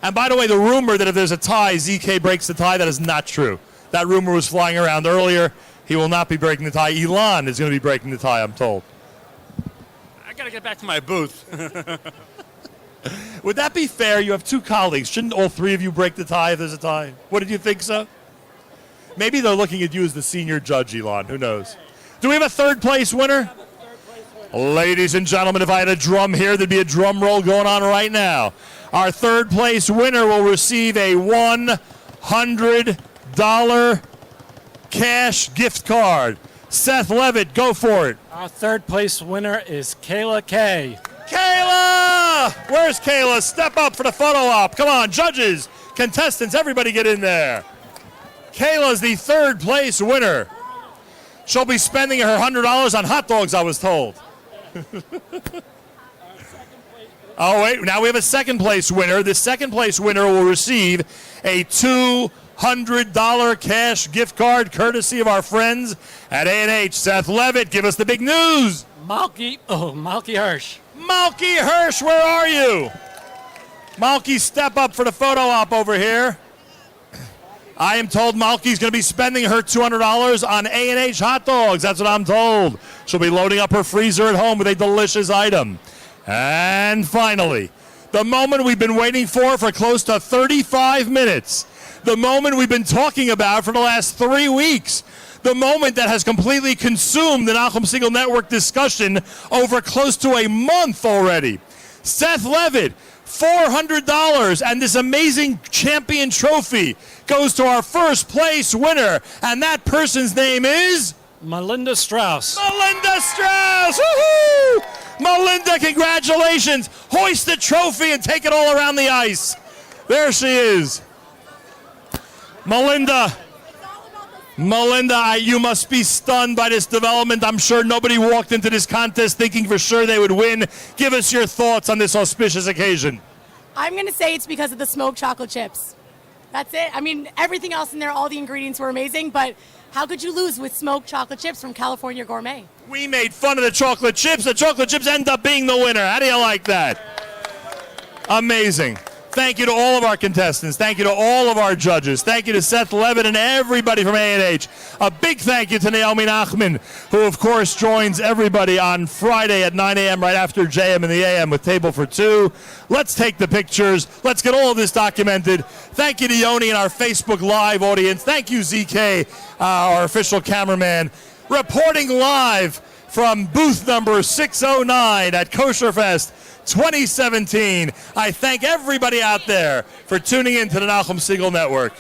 And by the way, the rumor that if there's a tie, ZK breaks the tie, that is not true. That rumor was flying around earlier. He will not be breaking the tie. Elan is going to be breaking the tie, I'm told. I got to get back to my booth. Would that be fair? You have two colleagues. Shouldn't all three of you break the tie if there's a tie? What did you think, so? Maybe they're looking at you as the senior judge, Elan. Who knows? Do we have a third place winner? Ladies and gentlemen, if I had a drum here, there'd be a drum roll going on right now. Our third place winner will receive a $100 cash gift card. Seth Levitt, go for it. Our third place winner is Kayla K. Kayla! Where's Kayla? Step up for the photo op. Come on, judges, contestants, everybody get in there. Kayla's the third place winner. She'll be spending her $100 on hot dogs, I was told. Oh, wait, now we have a second place winner. The second place winner will receive a $200 cash gift card courtesy of our friends at A&H. Seth Levitt, give us the big news. Malky Hirsch. Malky Hirsch, where are you? Malky, step up for the photo op over here. I am told Malky's going to be spending her $200 on A&H hot dogs. That's what I'm told. She'll be loading up her freezer at home with a delicious item. And finally, the moment we've been waiting for close to 35 minutes, the moment we've been talking about for the last 3 weeks, the moment that has completely consumed the Nachum Siegel Network discussion over close to a month already. Seth Levitt, $400, and this amazing champion trophy goes to our first place winner, and that person's name is Melinda Strauss. Melinda Strauss! Woohoo! Melinda, congratulations! Hoist the trophy and take it all around the ice. There she is. Melinda, you must be stunned by this development. I'm sure nobody walked into this contest thinking for sure they would win. Give us your thoughts on this auspicious occasion. I'm going to say it's because of the smoked chocolate chips. That's it. I mean, everything else in there, all the ingredients were amazing, but how could you lose with smoked chocolate chips from California Gourmet? We made fun of the chocolate chips. The chocolate chips end up being the winner. How do you like that? Amazing. Thank you to all of our contestants. Thank you to all of our judges. Thank you to Seth Levitt and everybody from A&H. A big thank you to Naomi Nachman, who, of course, joins everybody on Friday at 9 a.m. right after JM in the AM with Table for Two. Let's take the pictures. Let's get all of this documented. Thank you to Yoni and our Facebook Live audience. Thank you, ZK, our official cameraman, reporting live from booth number 609 at KosherFest 2017. I thank everybody out there for tuning in to the Nachum Siegel Network.